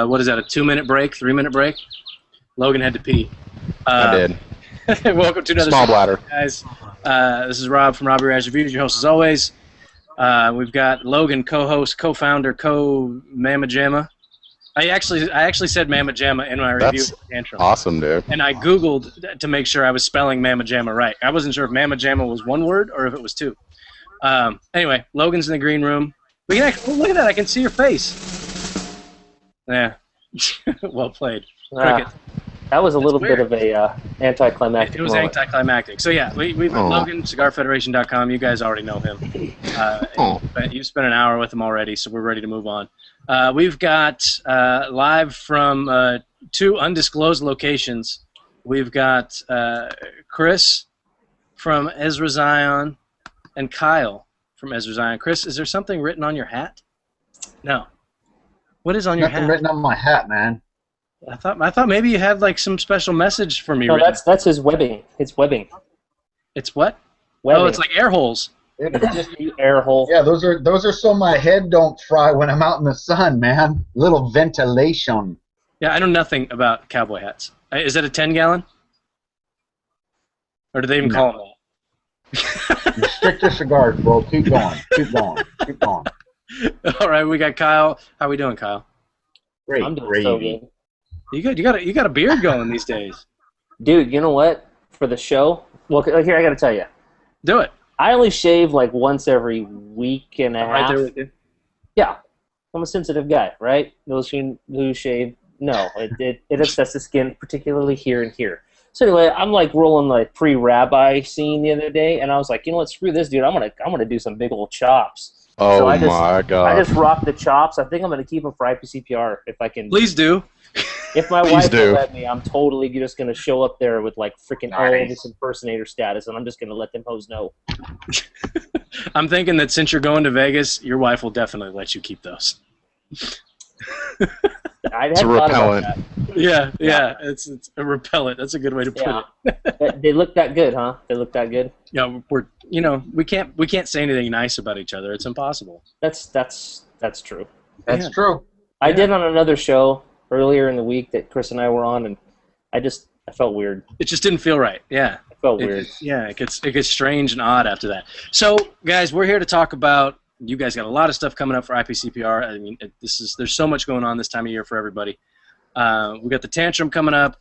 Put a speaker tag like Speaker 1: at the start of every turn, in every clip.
Speaker 1: what is that, a 2-minute break, 3-minute break? Logan had to pee.
Speaker 2: I did.
Speaker 1: Welcome to another
Speaker 2: small bladder,
Speaker 1: guys. This is Rob from Robbie Raz Reviews, your host as always. We've got Logan, co-host, co-founder, co-Mama Jamma. I actually said Mama Jamma in my review.
Speaker 2: That's awesome, dude.
Speaker 1: And I Googled to make sure I was spelling Mama Jamma right. I wasn't sure if Mama Jamma was one word or if it was two. Anyway, Logan's in the green room. We can actually, look at that. I can see your face. Yeah. Well played. Cricket.
Speaker 3: That was a little bit of a anticlimactic
Speaker 1: It was
Speaker 3: moment.
Speaker 1: anticlimactic. So yeah, we've Logan, CigarFederation.com. You guys already know him. But you've spent an hour with him already, so we're ready to move on. We've got live from 2 undisclosed locations. We've got Chris from Ezra Zion and Kyle from Ezra Zion. Chris, is there something written on your hat? No. What is on your hat?
Speaker 4: Nothing written on my hat, man.
Speaker 1: I thought maybe you had like some special message for me.
Speaker 3: No,
Speaker 1: written.
Speaker 3: that's his webbing. It's webbing.
Speaker 1: It's what?
Speaker 3: Webbing.
Speaker 1: Oh, it's like air holes.
Speaker 3: It's just the air hole.
Speaker 4: Yeah, those are so my head don't fry when I'm out in the sun, man. Little ventilation.
Speaker 1: Yeah, I know nothing about cowboy hats. Is that a 10-gallon? Or do they even call them that?
Speaker 4: Restrict your cigars, bro. Keep going. Keep going. Keep going.
Speaker 1: All right, we got Kyle. How we doing, Kyle?
Speaker 4: Great.
Speaker 3: I'm doing so good.
Speaker 1: You got a beard going these days.
Speaker 3: Dude, you know what? For the show, well, here I got to tell you.
Speaker 1: Do it.
Speaker 3: I only shave like once every week and a half.
Speaker 1: Right there with you.
Speaker 3: Yeah, I'm a sensitive guy, right? Those who shave, no, it upsets the skin, particularly here and here. So anyway, I'm like rolling the pre-rabbi scene the other day, and I was like, you know what? Screw this, dude. I'm gonna do some big old chops.
Speaker 2: Oh
Speaker 3: so
Speaker 2: my god!
Speaker 3: I just rocked the chops. I think I'm gonna keep them for IPCPR if I can.
Speaker 1: Please do.
Speaker 3: If my wife will let me, I'm totally just going to show up there with like freaking Elvis impersonator status, and I'm just going to let them hoes know.
Speaker 1: I'm thinking that since you're going to Vegas, your wife will definitely let you keep those.
Speaker 3: It's a repellent.
Speaker 1: Yeah, it's a repellent. That's a good way to put
Speaker 3: it. They look that good, huh? They look that good.
Speaker 1: Yeah, we can't say anything nice about each other. It's impossible.
Speaker 3: That's true.
Speaker 4: That's true.
Speaker 3: I did on another show earlier in the week that Chris and I were on, and I felt weird.
Speaker 1: It just didn't feel right. Yeah.
Speaker 3: It felt weird.
Speaker 1: It gets strange and odd after that. So, guys, we're here to talk about. You guys got a lot of stuff coming up for IPCPR. I mean, there's so much going on this time of year for everybody. We got the tantrum coming up.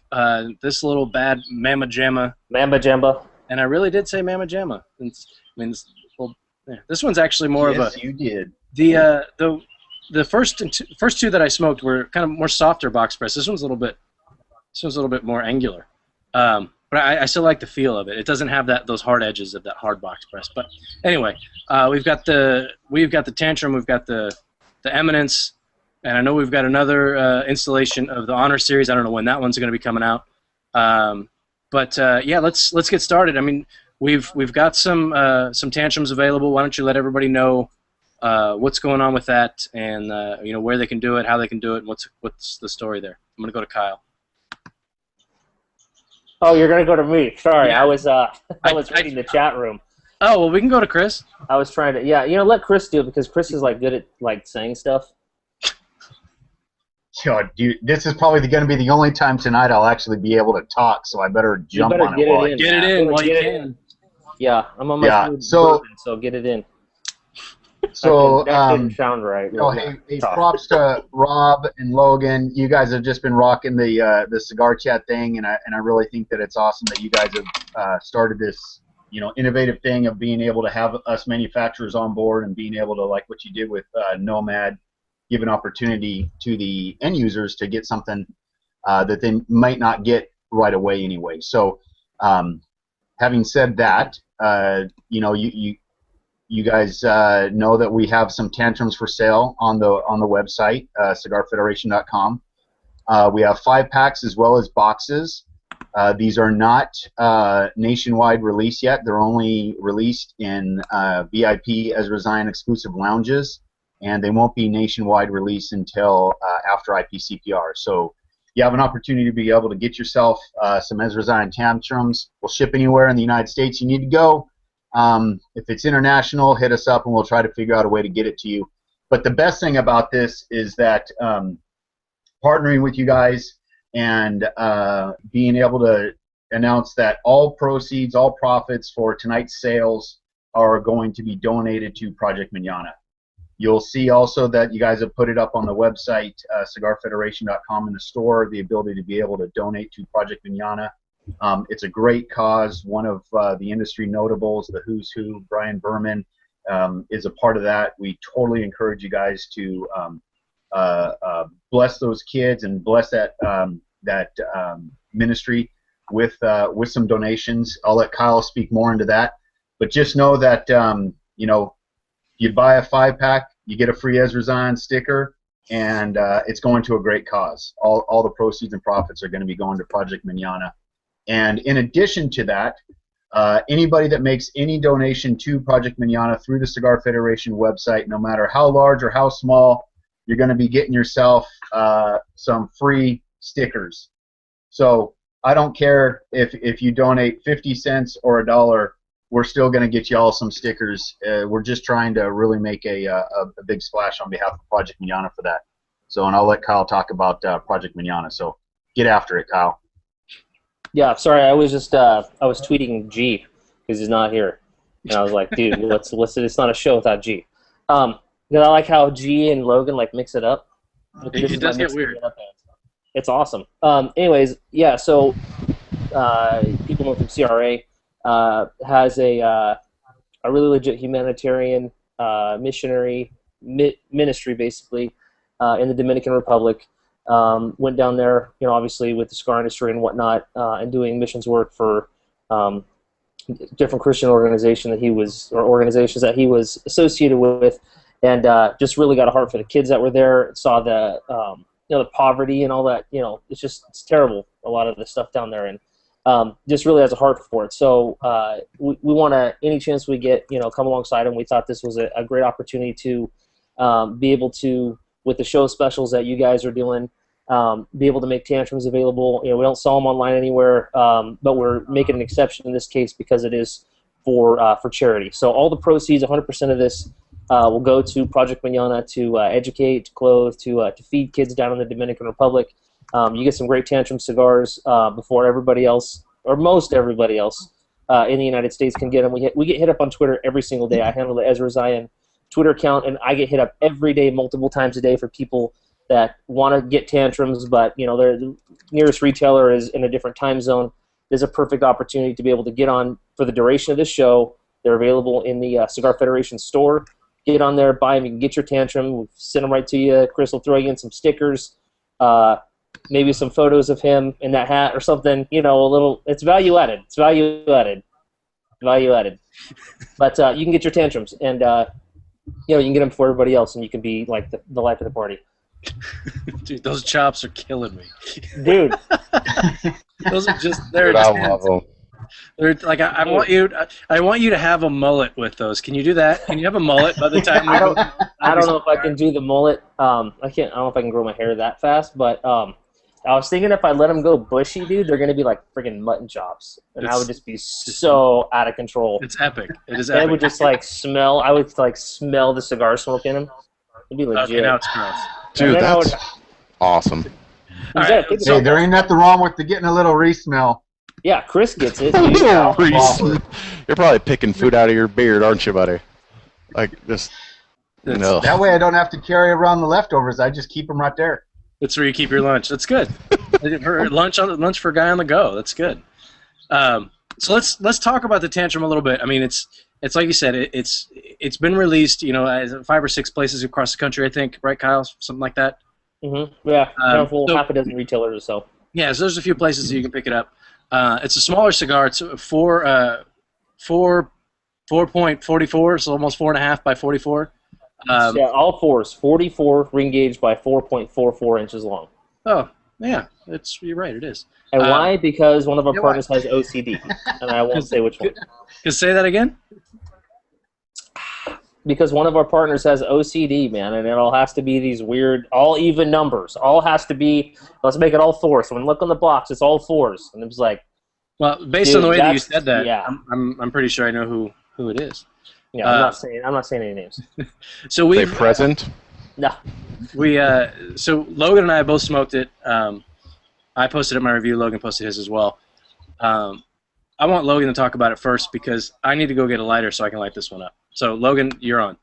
Speaker 1: This little bad Mama Jamma.
Speaker 3: Mama Jamma.
Speaker 1: And I really did say Mama Jamma. This one's actually more of a.
Speaker 4: Yes, you did.
Speaker 1: The first two that I smoked were kind of more softer box press. This one's a little bit more angular, but I still like the feel of it. It doesn't have those hard edges of that hard box press. But anyway, we've got the tantrum, we've got the eminence, and I know we've got another installation of the honor series. I don't know when that one's going to be coming out, but yeah, let's get started. I mean, we've got some tantrums available. Why don't you let everybody know what's going on with that, and where they can do it, how they can do it, and what's the story there. I'm gonna go to Kyle.
Speaker 3: Oh, you're gonna go to me. Sorry,
Speaker 1: yeah.
Speaker 3: I was reading the chat room.
Speaker 1: Oh well, we can go to Chris.
Speaker 3: I was trying to let Chris do it because Chris is like good at like saying stuff.
Speaker 4: God, dude, this is probably going to be the only time tonight I'll actually be able to talk, so I better jump on it while I
Speaker 1: get it in while you can.
Speaker 3: Yeah, I'm on my food
Speaker 4: so
Speaker 3: get it in.
Speaker 4: So,
Speaker 3: that didn't sound right.
Speaker 4: Hey, props to Rob and Logan. You guys have just been rocking the CigarChat thing, and I really think that it's awesome that you guys have started this innovative thing of being able to have us manufacturers on board and being able to, like what you did with Nomad, give an opportunity to the end users to get something that they might not get right away anyway. So, having said that, you guys know that we have some tantrums for sale on the website, CigarFederation.com. We have 5-packs as well as boxes. These are not nationwide release yet. They're only released in VIP Ezra Zion exclusive lounges, and they won't be nationwide release until after IPCPR. So you have an opportunity to be able to get yourself some Ezra Zion tantrums. We'll ship anywhere in the United States you need to go. If it's international, hit us up and we'll try to figure out a way to get it to you. But the best thing about this is that partnering with you guys and being able to announce that all proceeds, all profits for tonight's sales are going to be donated to Project Manana. You'll see also that you guys have put it up on the website, CigarFederation.com, in the store, the ability to be able to donate to Project Manana. It's a great cause. One of the industry notables, the who's who, Brian Berman, is a part of that. We totally encourage you guys to bless those kids and bless that ministry with some donations. I'll let Kyle speak more into that, but just know that you know, you buy a 5-pack, you get a free Ezra Zion sticker, and it's going to a great cause. All the proceeds and profits are going to be going to Project Manana. And in addition to that, anybody that makes any donation to Project Manana through the Cigar Federation website, no matter how large or how small, you're going to be getting yourself some free stickers. So I don't care if you donate 50 cents or $1, we're still going to get you all some stickers. We're just trying to really make a big splash on behalf of Project Manana for that. So, and I'll let Kyle talk about Project Manana. So get after it, Kyle.
Speaker 3: Yeah, sorry, I was just I was tweeting G because he's not here, and I was like, dude, what's it's not a show without G. Because I like how G and Logan like mix it up.
Speaker 1: It does get weird.
Speaker 3: It's awesome. Anyways, yeah, so people know from CRA has a really legit humanitarian missionary ministry, basically, in the Dominican Republic. Went down there, you know, obviously with the cigar industry and whatnot, and doing missions work for different Christian organizations that he was associated with, and just really got a heart for the kids that were there. Saw the you know, the poverty and all that. You know, it's terrible, a lot of the stuff down there, and just really has a heart for it. So we want to, any chance we get, you know, come alongside him. We thought this was a great opportunity to be able to, with the show specials that you guys are doing, be able to make tantrums available. You know, we don't sell them online anywhere, but we're making an exception in this case because it is for charity. So all the proceeds, 100% of this, will go to Project Manana to educate, to clothe, to feed kids down in the Dominican Republic. You get some great tantrum cigars before everybody else, or most everybody else in the United States can get them. We get hit up on Twitter every single day. I handle the Ezra Zion Twitter account, and I get hit up every day, multiple times a day, for people that want to get tantrums, but you know, the nearest retailer is in a different time zone. There's a perfect opportunity to be able to get on for the duration of this show. They're available in the Cigar Federation store. Get on there, buy them, you can get your tantrum. We'll send them right to you. Chris will throw you in some stickers, maybe some photos of him in that hat or something. You know, a little. It's value added. It's value added. Value added. But you can get your tantrums, and you know, you can get them for everybody else, and you can be like the life of the party.
Speaker 1: Dude, those chops are killing me.
Speaker 3: Dude.
Speaker 1: Those are just—they're just. They're like I want you to have a mullet with those. Can you do that? Can you have a mullet by the time?
Speaker 3: I don't know if I can do the mullet. I don't know if I can grow my hair that fast, but I was thinking if I let them go bushy, dude, they're gonna be like freaking mutton chops, and I would just be so out of control.
Speaker 1: It's epic. It is.
Speaker 3: And
Speaker 1: epic.
Speaker 3: it would just like smell. I would like smell the cigar smoke in them. It'd be legit.
Speaker 1: Okay, now it's gross.
Speaker 2: Dude, that's awesome.
Speaker 1: Right,
Speaker 4: hey, there ain't nothing wrong with getting a little re-smell.
Speaker 3: Yeah, Chris gets it.
Speaker 2: You're probably picking food out of your beard, aren't you, buddy? Like, just, you know.
Speaker 4: That way I don't have to carry around the leftovers. I just keep them right there.
Speaker 1: That's where you keep your lunch. That's good. lunch for a guy on the go. That's good. So let's talk about the tantrum a little bit. I mean, it's like you said. It's been released. You know, at 5 or 6 places across the country. I think, right, Kyle? Something like that.
Speaker 3: Mm-hmm. Yeah, half a dozen retailers or so.
Speaker 1: Yeah, so there's a few places that you can pick it up. It's a smaller cigar. It's 4.44, so almost 4.5 by 44.
Speaker 3: Yeah, all fours. 44 ring gauge by 4.44 inches long.
Speaker 1: Oh, yeah, you're right. It is.
Speaker 3: And why? Because one of our partners has OCD, and I won't say which one.
Speaker 1: Say that again.
Speaker 3: Because one of our partners has OCD, man, and it all has to be these weird, all even numbers. All has to be, let's make it all 4. So when you look on the box, it's all 4s. And it was like,
Speaker 1: well, based on the way that you said that,
Speaker 3: yeah.
Speaker 1: I'm pretty sure I know who it is.
Speaker 3: Yeah, I'm not saying any names.
Speaker 1: So we've
Speaker 2: present.
Speaker 3: No.
Speaker 1: So Logan and I both smoked it. I posted up my review. Logan posted his as well. I want Logan to talk about it first because I need to go get a lighter so I can light this one up. So Logan, you're on.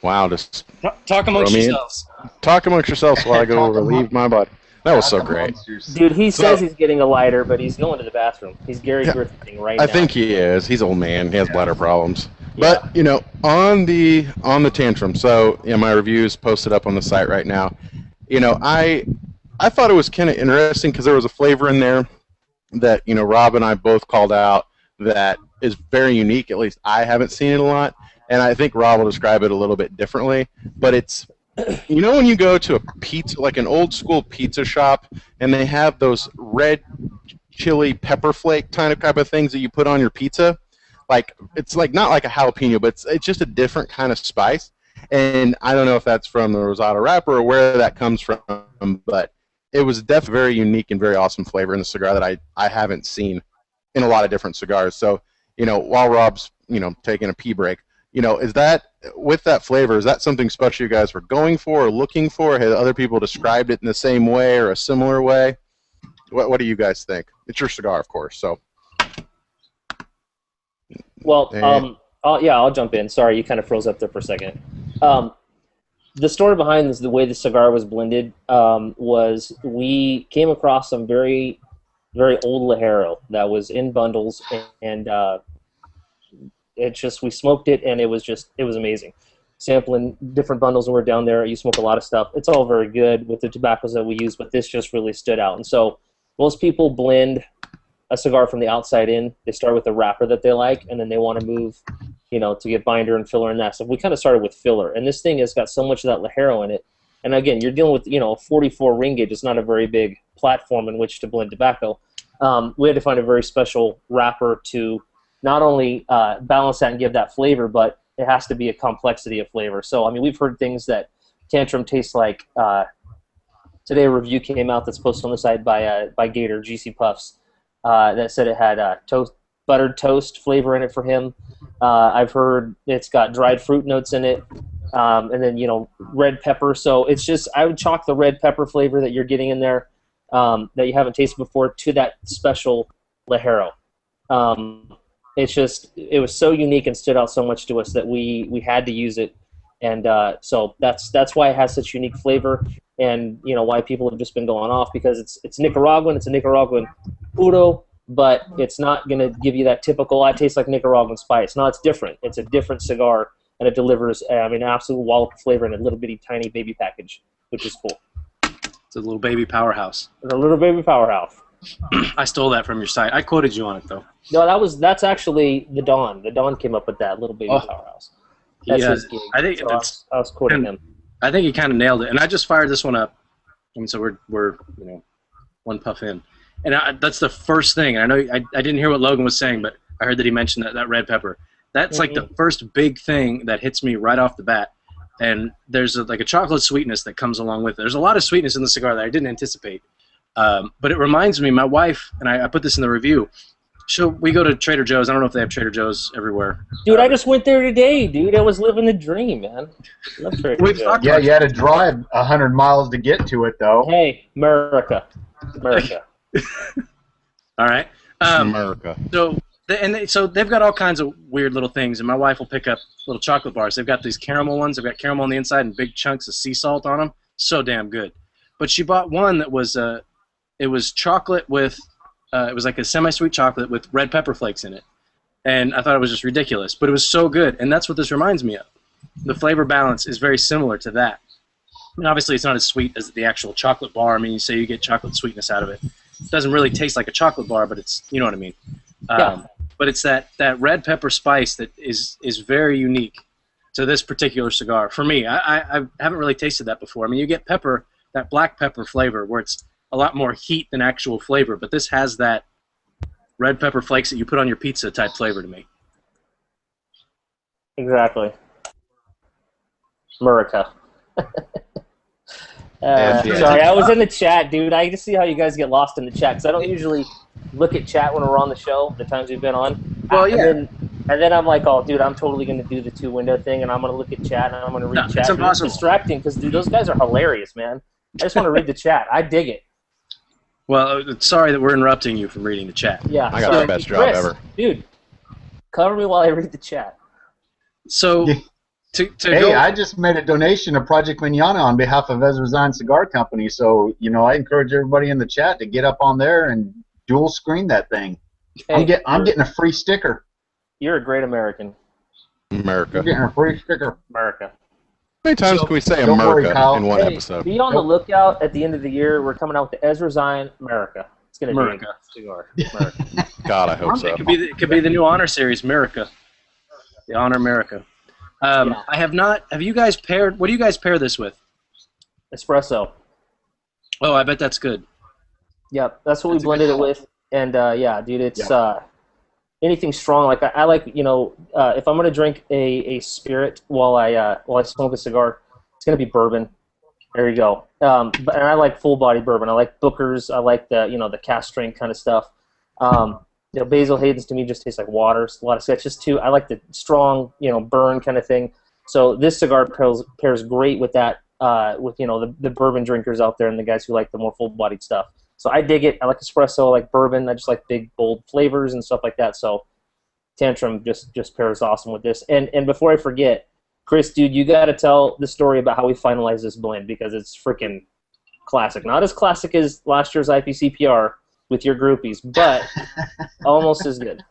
Speaker 2: Wow, just
Speaker 1: Talk amongst yourselves.
Speaker 2: Talk amongst yourselves while I go relieve my body. That was so great.
Speaker 3: Dude, he says he's getting a lighter, but he's going to the bathroom. He's Gary Griffithing right now.
Speaker 2: I think he is. He's an old man. He has bladder problems. Yeah. But, you know, on the tantrum, so my review's posted up on the site right now. You know, I thought it was kind of interesting because there was a flavor in there that, you know, Rob and I both called out that is very unique. At least I haven't seen it a lot. And I think Rob will describe it a little bit differently. But it's, you know, when you go to a pizza, like an old school pizza shop, and they have those red chili pepper flake type of things that you put on your pizza, like it's like not like a jalapeno, but it's just a different kind of spice. And I don't know if that's from the Rosado wrapper or where that comes from, but it was definitely very unique and very awesome flavor in the cigar that I haven't seen in a lot of different cigars. So, you know, while Rob's, you know, taking a pee break, you know, is that, with that flavor, is that something special you guys were going for or looking for? Had other people described it in the same way or a similar way? What do you guys think? It's your cigar, of course, so.
Speaker 3: Well, I'll jump in. Sorry, you kind of froze up there for a second. The story behind this, the way the cigar was blended, was we came across some very, very old Ligero that was in bundles, and it just, we smoked it, and it was amazing. Sampling different bundles when we're down there, you smoke a lot of stuff. It's all very good with the tobaccos that we use, but this just really stood out. And so most people blend a cigar from the outside in. They start with a wrapper that they like, and then they want to move, you know, to get binder and filler and that stuff. We kind of started with filler, and this thing has got so much of that Ligero in it. And again, you're dealing with, you know, a 44 ring gauge. It's not a very big platform in which to blend tobacco. We had to find a very special wrapper to not only balance that and give that flavor, but it has to be a complexity of flavor. So, I mean, we've heard things that Tantrum tastes like. Today a review came out that's posted on the site by Gator, GC Puffs, that said it had buttered toast flavor in it for him. I've heard it's got dried fruit notes in it, and then, you know, red pepper. So it's just, I would chalk the red pepper flavor that you're getting in there that you haven't tasted before to that special Ligero. It's just, it was so unique and stood out so much to us that we had to use it, and so that's why it has such unique flavor, and, you know, why people have just been going off, because it's Nicaraguan, it's a Nicaraguan puro, but it's not going to give you that typical, I taste like Nicaraguan spice. No, it's different. It's a different cigar, and it delivers, an absolute wallop of flavor in a little bitty tiny baby package, which is cool.
Speaker 1: It's a little baby powerhouse.
Speaker 3: It's a little baby powerhouse.
Speaker 1: I stole that from your site. I quoted you on it, though.
Speaker 3: No, that's actually the Don. The Don came up with that, little baby powerhouse. That's his gig.
Speaker 1: I think
Speaker 3: so I was quoting him.
Speaker 1: I think he kind of nailed it. And I just fired this one up, and so we're you know, one puff in. And that's the first thing. And I know I didn't hear what Logan was saying, but I heard that he mentioned that red pepper. That's like the first big thing that hits me right off the bat. And there's like a chocolate sweetness that comes along with it. There's a lot of sweetness in the cigar that I didn't anticipate. But it reminds me, my wife, and I put this in the review, we go to Trader Joe's. I don't know if they have Trader Joe's everywhere.
Speaker 3: Dude, I just went there today, dude. I was living the dream, man. I love Trader Joe's.
Speaker 4: Yeah, you had to drive 100 miles to get to it, though.
Speaker 3: Hey, America.
Speaker 1: All right.
Speaker 2: America.
Speaker 1: So they've got all kinds of weird little things, and my wife will pick up little chocolate bars. They've got these caramel ones. They've got caramel on the inside and big chunks of sea salt on them. So damn good. But she bought one that was it was chocolate with it was like a semi-sweet chocolate with red pepper flakes in it, and I thought it was just ridiculous. But it was so good, and that's what this reminds me of. The flavor balance is very similar to that. I mean, obviously, it's not as sweet as the actual chocolate bar. I mean, you say you get chocolate sweetness out of it. It doesn't really taste like a chocolate bar, but it's, you know what I mean.
Speaker 3: Yeah.
Speaker 1: But it's that red pepper spice that is very unique to this particular cigar. For me, I haven't really tasted that before. I mean, you get pepper, that black pepper flavor, where it's a lot more heat than actual flavor, but this has that red pepper flakes that you put on your pizza type flavor to me.
Speaker 3: Exactly. America. Sorry, I was in the chat, dude. I just see how you guys get lost in the chat, because I don't usually look at chat when we're on the show, the times we've been on.
Speaker 1: Well, yeah.
Speaker 3: And And then I'm like, oh, dude, I'm totally going to do the 2-window thing, and I'm going to look at chat, and I'm going to read chat.
Speaker 1: It's impossible.
Speaker 3: It's distracting because, dude, those guys are hilarious, man. I just want to read the chat. I dig it.
Speaker 1: Well, sorry that we're interrupting you from reading the chat.
Speaker 3: Yeah,
Speaker 2: I got the best job ever.
Speaker 3: Dude, cover me while I read the chat.
Speaker 1: So,
Speaker 4: hey, I just made a donation to Project Manana on behalf of Ezra Cigar Company, so, I encourage everybody in the chat to get up on there and dual screen that thing.
Speaker 3: Hey,
Speaker 4: I'm getting a free sticker.
Speaker 3: You're a great American.
Speaker 2: America.
Speaker 4: You're getting a free sticker.
Speaker 3: America.
Speaker 2: How many times can we say
Speaker 4: don't worry,
Speaker 2: America
Speaker 4: Kyle.
Speaker 2: in one
Speaker 3: Hey,
Speaker 2: episode?
Speaker 3: be on the lookout at the end of the year. We're coming out with the Ezra Zion America. It's going to be a cigar. America.
Speaker 2: God, I hope so.
Speaker 1: It could be the new honor series, America. The Honor America.
Speaker 3: Yeah.
Speaker 1: I have not. Have you guys paired? What do you guys pair this with?
Speaker 3: Espresso.
Speaker 1: Oh, I bet that's good.
Speaker 3: Yep, that's what we blended it with. And yeah, dude, it's anything strong. Like I like, if I'm gonna drink a spirit while I smoke a cigar, it's gonna be bourbon. There you go. And I like full body bourbon. I like Booker's. I like the cask strength kind of stuff. Basil Hayden's to me just tastes like water. It's a lot of sketches too. I like the strong, burn kind of thing. So this cigar pairs great with that. With the bourbon drinkers out there and the guys who like the more full bodied stuff. So I dig it. I like espresso. I like bourbon. I just like big, bold flavors and stuff like that. So Tantrum just pairs awesome with this. And before I forget, Chris, dude, you got to tell the story about how we finalized this blend because it's freaking classic. Not as classic as last year's IPCPR with your groupies, but almost as good.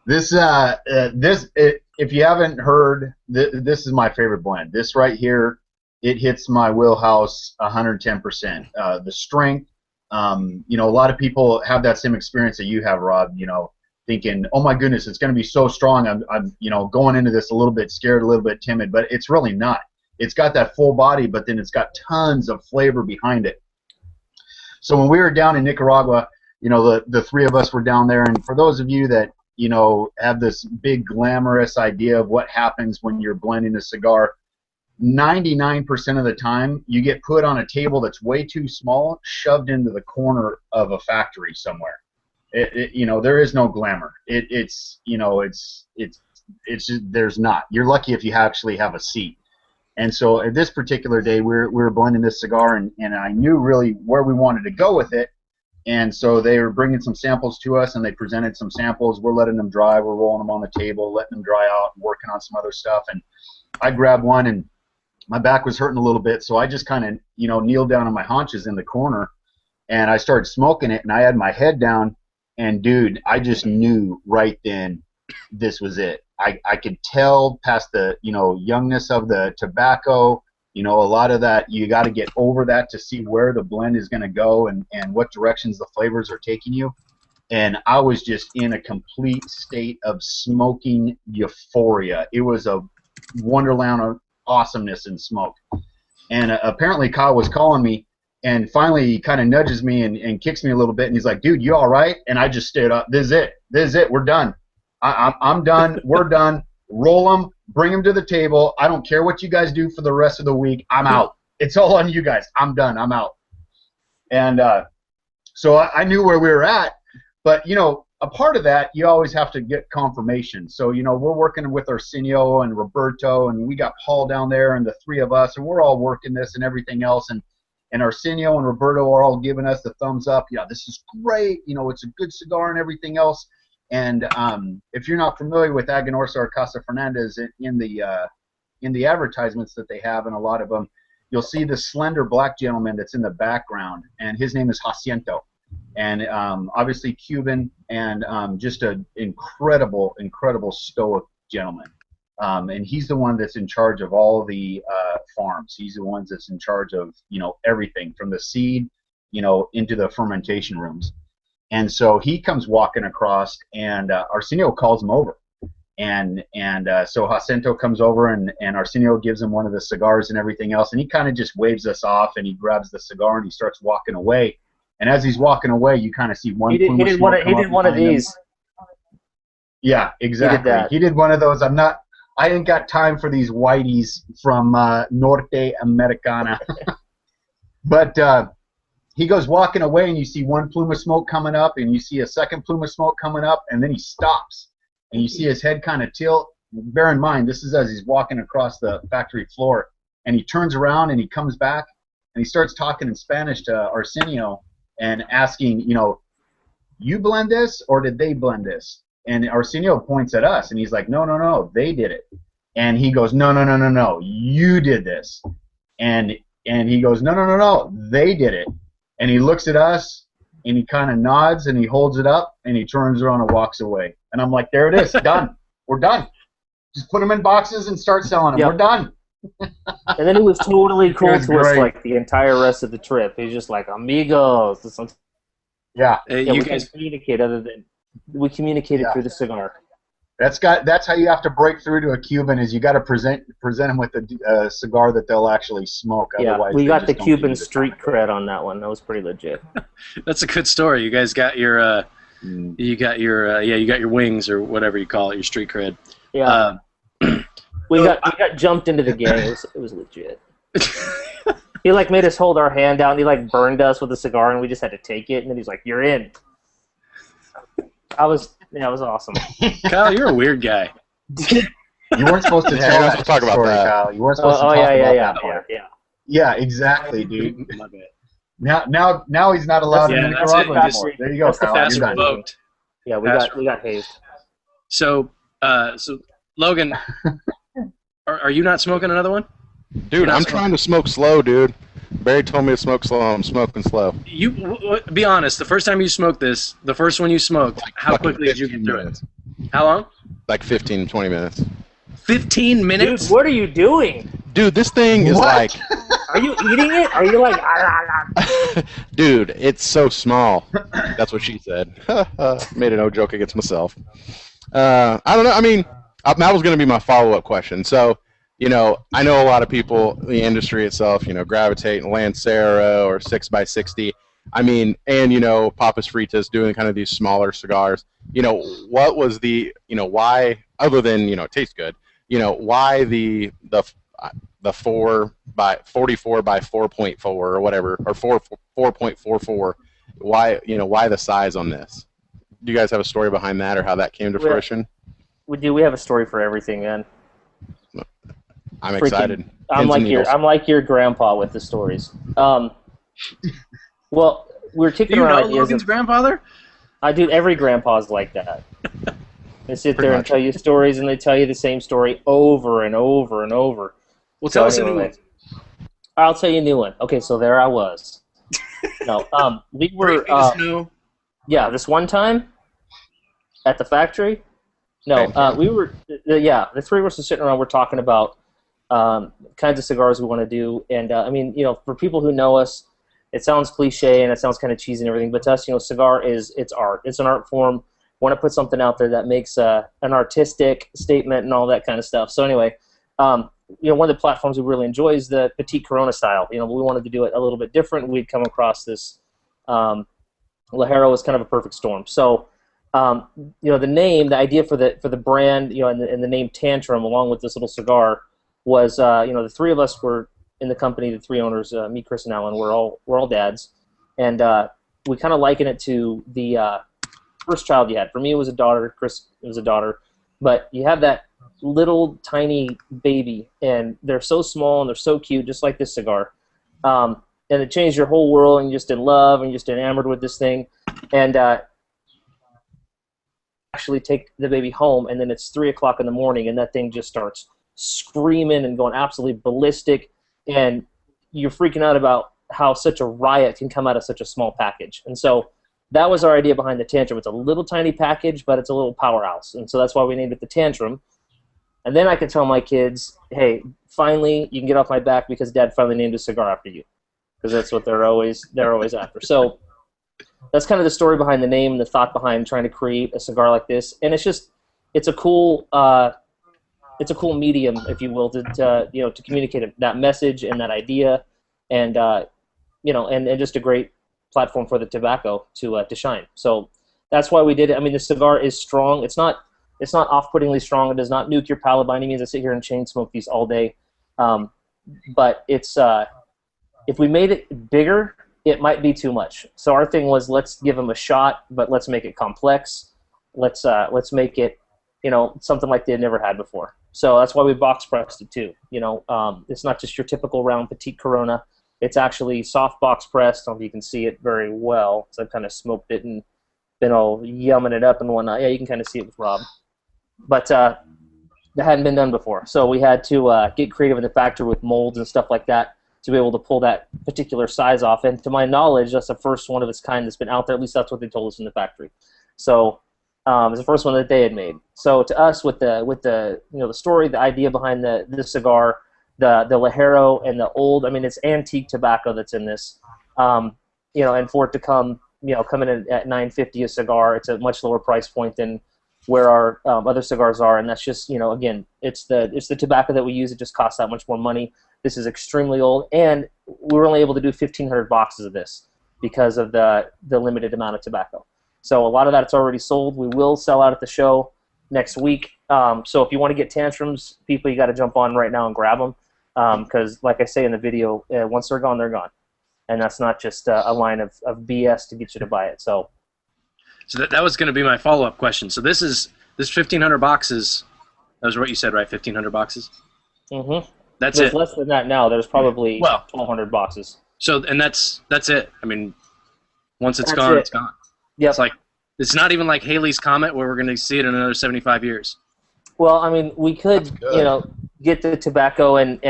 Speaker 4: If you haven't heard, this is my favorite blend. This right here, it hits my wheelhouse 110%. The strength, a lot of people have that same experience that you have, Rob. Thinking, oh my goodness, it's going to be so strong. I'm going into this a little bit scared, a little bit timid, but it's really not. It's got that full body, but then it's got tons of flavor behind it. So when we were down in Nicaragua, the three of us were down there, and for those of you that have this big glamorous idea of what happens when you're blending a cigar, 99% of the time you get put on a table that's way too small, shoved into the corner of a factory somewhere. There is no glamour. It's just, there's not. You're lucky if you actually have a seat. And so at this particular day, we were blending this cigar, and I knew really where we wanted to go with it. And so they were bringing some samples to us, and they presented some samples. We're letting them dry. We're rolling them on the table, letting them dry out, and working on some other stuff. And I grabbed one, and my back was hurting a little bit, so I just kind of, kneeled down on my haunches in the corner, and I started smoking it, and I had my head down, and, dude, I just knew right then this was it. I could tell past the, youngness of the tobacco, a lot of that, you got to get over that to see where the blend is going to go and what directions the flavors are taking you. And I was just in a complete state of smoking euphoria. It was a wonderland of awesomeness in smoke. And apparently Kyle was calling me, and finally he kind of nudges me and kicks me a little bit, and he's like, dude, you all right? And I just stayed up. This is it. We're done. I'm done. We're done. Roll them. Bring them to the table. I don't care what you guys do for the rest of the week. I'm out. It's all on you guys. I'm done. I'm out. And so I knew where we were at, but, a part of that, you always have to get confirmation. So, we're working with Arsenio and Roberto, and we got Paul down there, and the three of us, and we're all working this and everything else. And Arsenio and Roberto are all giving us the thumbs up. Yeah, this is great. It's a good cigar and everything else. And if you're not familiar with Aganorsa or Casa Fernandez in the advertisements that they have, and a lot of them, you'll see the slender black gentleman that's in the background, and his name is Jacinto. And obviously Cuban, and just an incredible stoic gentleman. And he's the one that's in charge of all the farms. He's the one that's in charge of everything from the seed, into the fermentation rooms. And so he comes walking across, and Arsenio calls him over. And so Jacinto comes over, and Arsenio gives him one of the cigars and everything else, and he kind of just waves us off, and he grabs the cigar, and he starts walking away. And as he's walking away, you kind of see one. He did one of these. Yeah, exactly. He did one of those. I ain't got time for these whiteys from Norte Americana. But he goes walking away, and you see one plume of smoke coming up, and you see a second plume of smoke coming up, and then he stops, and you see his head kind of tilt. Bear in mind, this is as he's walking across the factory floor, and he turns around and he comes back, and he starts talking in Spanish to Arsenio and asking, you blend this or did they blend this? And Arsenio points at us, and he's like, no, they did it. And he goes, no, you did this. And he goes, no, they did it. And he looks at us, and he kind of nods, and he holds it up, and he turns around and walks away. And I'm like, there it is, done. We're done. Just put them in boxes and start selling them. Yep. We're done.
Speaker 3: And then he was totally cool to us like the entire rest of the trip. He's just like, amigos.
Speaker 4: Yeah.
Speaker 1: You
Speaker 3: guys communicate we communicated through the cigar.
Speaker 4: That's how you have to break through to a Cuban, is you got to present them with a cigar that they'll actually smoke.
Speaker 3: Yeah,
Speaker 4: Otherwise
Speaker 3: we got the Cuban street cred on that one. That was pretty legit.
Speaker 1: That's a good story. You guys got your you got your wings or whatever you call it, your street cred.
Speaker 3: Yeah. We got jumped into the gang. It was legit. He made us hold our hand out, and he burned us with a cigar, and we just had to take it. And then he's like, "You're in." It was awesome.
Speaker 1: Kyle, you're a weird guy.
Speaker 4: You weren't supposed to
Speaker 2: talk about that.
Speaker 4: Kyle. You weren't supposed to talk about that.
Speaker 3: Yeah.
Speaker 4: Yeah, exactly, dude. Now he's not allowed in Nicaragua anymore. There you go,
Speaker 1: that's
Speaker 4: Kyle.
Speaker 1: The fast vote.
Speaker 3: Yeah, we got hazed.
Speaker 1: So Logan, are you not smoking another one?
Speaker 2: Dude, I'm trying to smoke slow, dude. Barry told me to smoke slow. I'm smoking slow.
Speaker 1: Be honest. The first time you smoked this, the first one you smoked, how quickly did you get through it? How long?
Speaker 2: Like 15, 20 minutes.
Speaker 1: 15 minutes?
Speaker 3: Dude, what are you doing?
Speaker 2: Dude, this thing is like...
Speaker 3: Are you eating it? Are you like... Ah.
Speaker 2: Dude, it's so small. That's what she said. Made a no joke against myself. I don't know. I mean, that was going to be my follow-up question. So, I know a lot of people in the industry itself, gravitate in Lancero or 6x60. I mean, and, Papas Fritas doing kind of these smaller cigars. What was the, why, other than, it tastes good, why the 4 by 44 by 4.4 or whatever, or 4.44, why the size on this? Do you guys have a story behind that, or how that came to fruition?
Speaker 3: We have a story for everything, man.
Speaker 2: I'm excited.
Speaker 3: I'm like your grandpa with the stories. Well, we're kicking around ideas.
Speaker 1: Logan's grandfather?
Speaker 3: I do. Every grandpa's like that. They sit there and tell you stories, and they tell you the same story over and over and over.
Speaker 1: Well, tell us a new one.
Speaker 3: I'll tell you a new one. Okay, so there I was. No, we were. Yeah, this one time at the factory. No, we were. The three of us were sitting around. We're talking about kinds of cigars we want to do, and I mean, for people who know us, it sounds cliche and it sounds kind of cheesy and everything, but to us, cigar it's art. It's an art form. Want to put something out there that makes an artistic statement and all that kind of stuff. So anyway, one of the platforms we really enjoy is the Petite Corona style. We wanted to do it a little bit different. We'd come across this Ligero was kind of a perfect storm. So the name, the idea for the brand, and the name Tantrum, along with this little cigar, was the three of us were in the company. The three owners, me, Chris, and Alan, we're all dads, and we kind of liken it to the first child you had. For me, it was a daughter. Chris, it was a daughter. But you have that little tiny baby, and they're so small and they're so cute, just like this cigar. And it changed your whole world, and you're just in love, and you're just enamored with this thing. And actually take the baby home, and then it's 3 o'clock in the morning, and that thing just starts screaming and going absolutely ballistic, and you're freaking out about how such a riot can come out of such a small package. And so that was our idea behind the Tantrum. It's a little tiny package, but it's a little powerhouse, and so that's why we named it the Tantrum. And then I could tell my kids, hey, finally you can get off my back because Dad finally named a cigar after you, because that's what they're always after. So that's kind of the story behind the name and the thought behind trying to create a cigar like this. And it's a cool medium, if you will, to communicate that message and that idea, and and just a great platform for the tobacco to shine. So that's why we did it. I mean, the cigar is strong. It's not off-puttingly strong. It does not nuke your palate by any means. I sit here and chain smoke these all day, but it's if we made it bigger, it might be too much. So our thing was, let's give them a shot, but let's make it complex. Let's make it, something like they'd never had before. So that's why we box pressed it too. It's not just your typical round petite Corona. It's actually soft box pressed. I don't know if you can see it very well. So I've kind of smoked it and been all yumming it up and whatnot. Yeah, you can kind of see it with Rob. But that hadn't been done before. So we had to get creative in the factory with molds and stuff like that to be able to pull that particular size off. And to my knowledge, that's the first one of its kind that's been out there. At least that's what they told us in the factory. So it's the first one that they had made. So to us, with the the story, the idea behind the cigar, the Ligero and the old, it's antique tobacco that's in this, and for it to come in at $9.50 a cigar, it's a much lower price point than where our other cigars are, and that's just again, it's the tobacco that we use. It just costs that much more money. This is extremely old, and we were only able to do 1,500 boxes of this because of the limited amount of tobacco. So a lot of that's already sold. We will sell out at the show next week. So if you want to get tantrums, people, you got to jump on right now and grab them. Because, like I say in the video, once they're gone, and that's not just a line of BS to get you to buy it. So
Speaker 1: that was going to be my follow-up question. So this 1,500 boxes. That was what you said, right? 1,500 boxes.
Speaker 3: Mm-hmm.
Speaker 1: There's
Speaker 3: it. Less than that now. There's probably 1,200 boxes.
Speaker 1: So that's it. Once it's gone, it's gone.
Speaker 3: Yep.
Speaker 1: It's not even like Halley's Comet where we're going to see it in another 75 years.
Speaker 3: Well, we could, get the tobacco and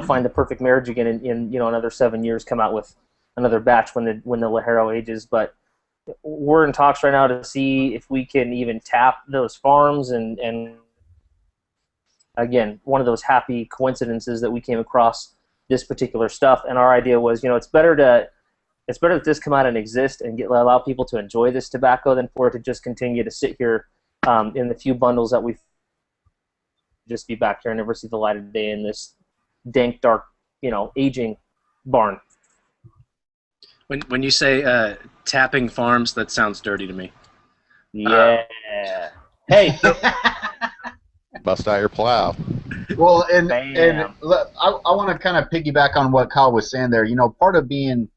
Speaker 3: find the perfect marriage again in another 7 years, come out with another batch when the Ligero ages. But we're in talks right now to see if we can even tap those farms and again, one of those happy coincidences that we came across this particular stuff. And our idea was, it's better that this come out and exist and allow people to enjoy this tobacco than for it to just continue to sit here in the few bundles that we've just be back here and never see the light of day in this dank, dark, aging barn.
Speaker 1: When you say tapping farms, that sounds dirty to me.
Speaker 3: Yeah. Hey.
Speaker 2: Bust out your plow.
Speaker 4: Well, and I want to kind of piggyback on what Kyle was saying there. Part of being,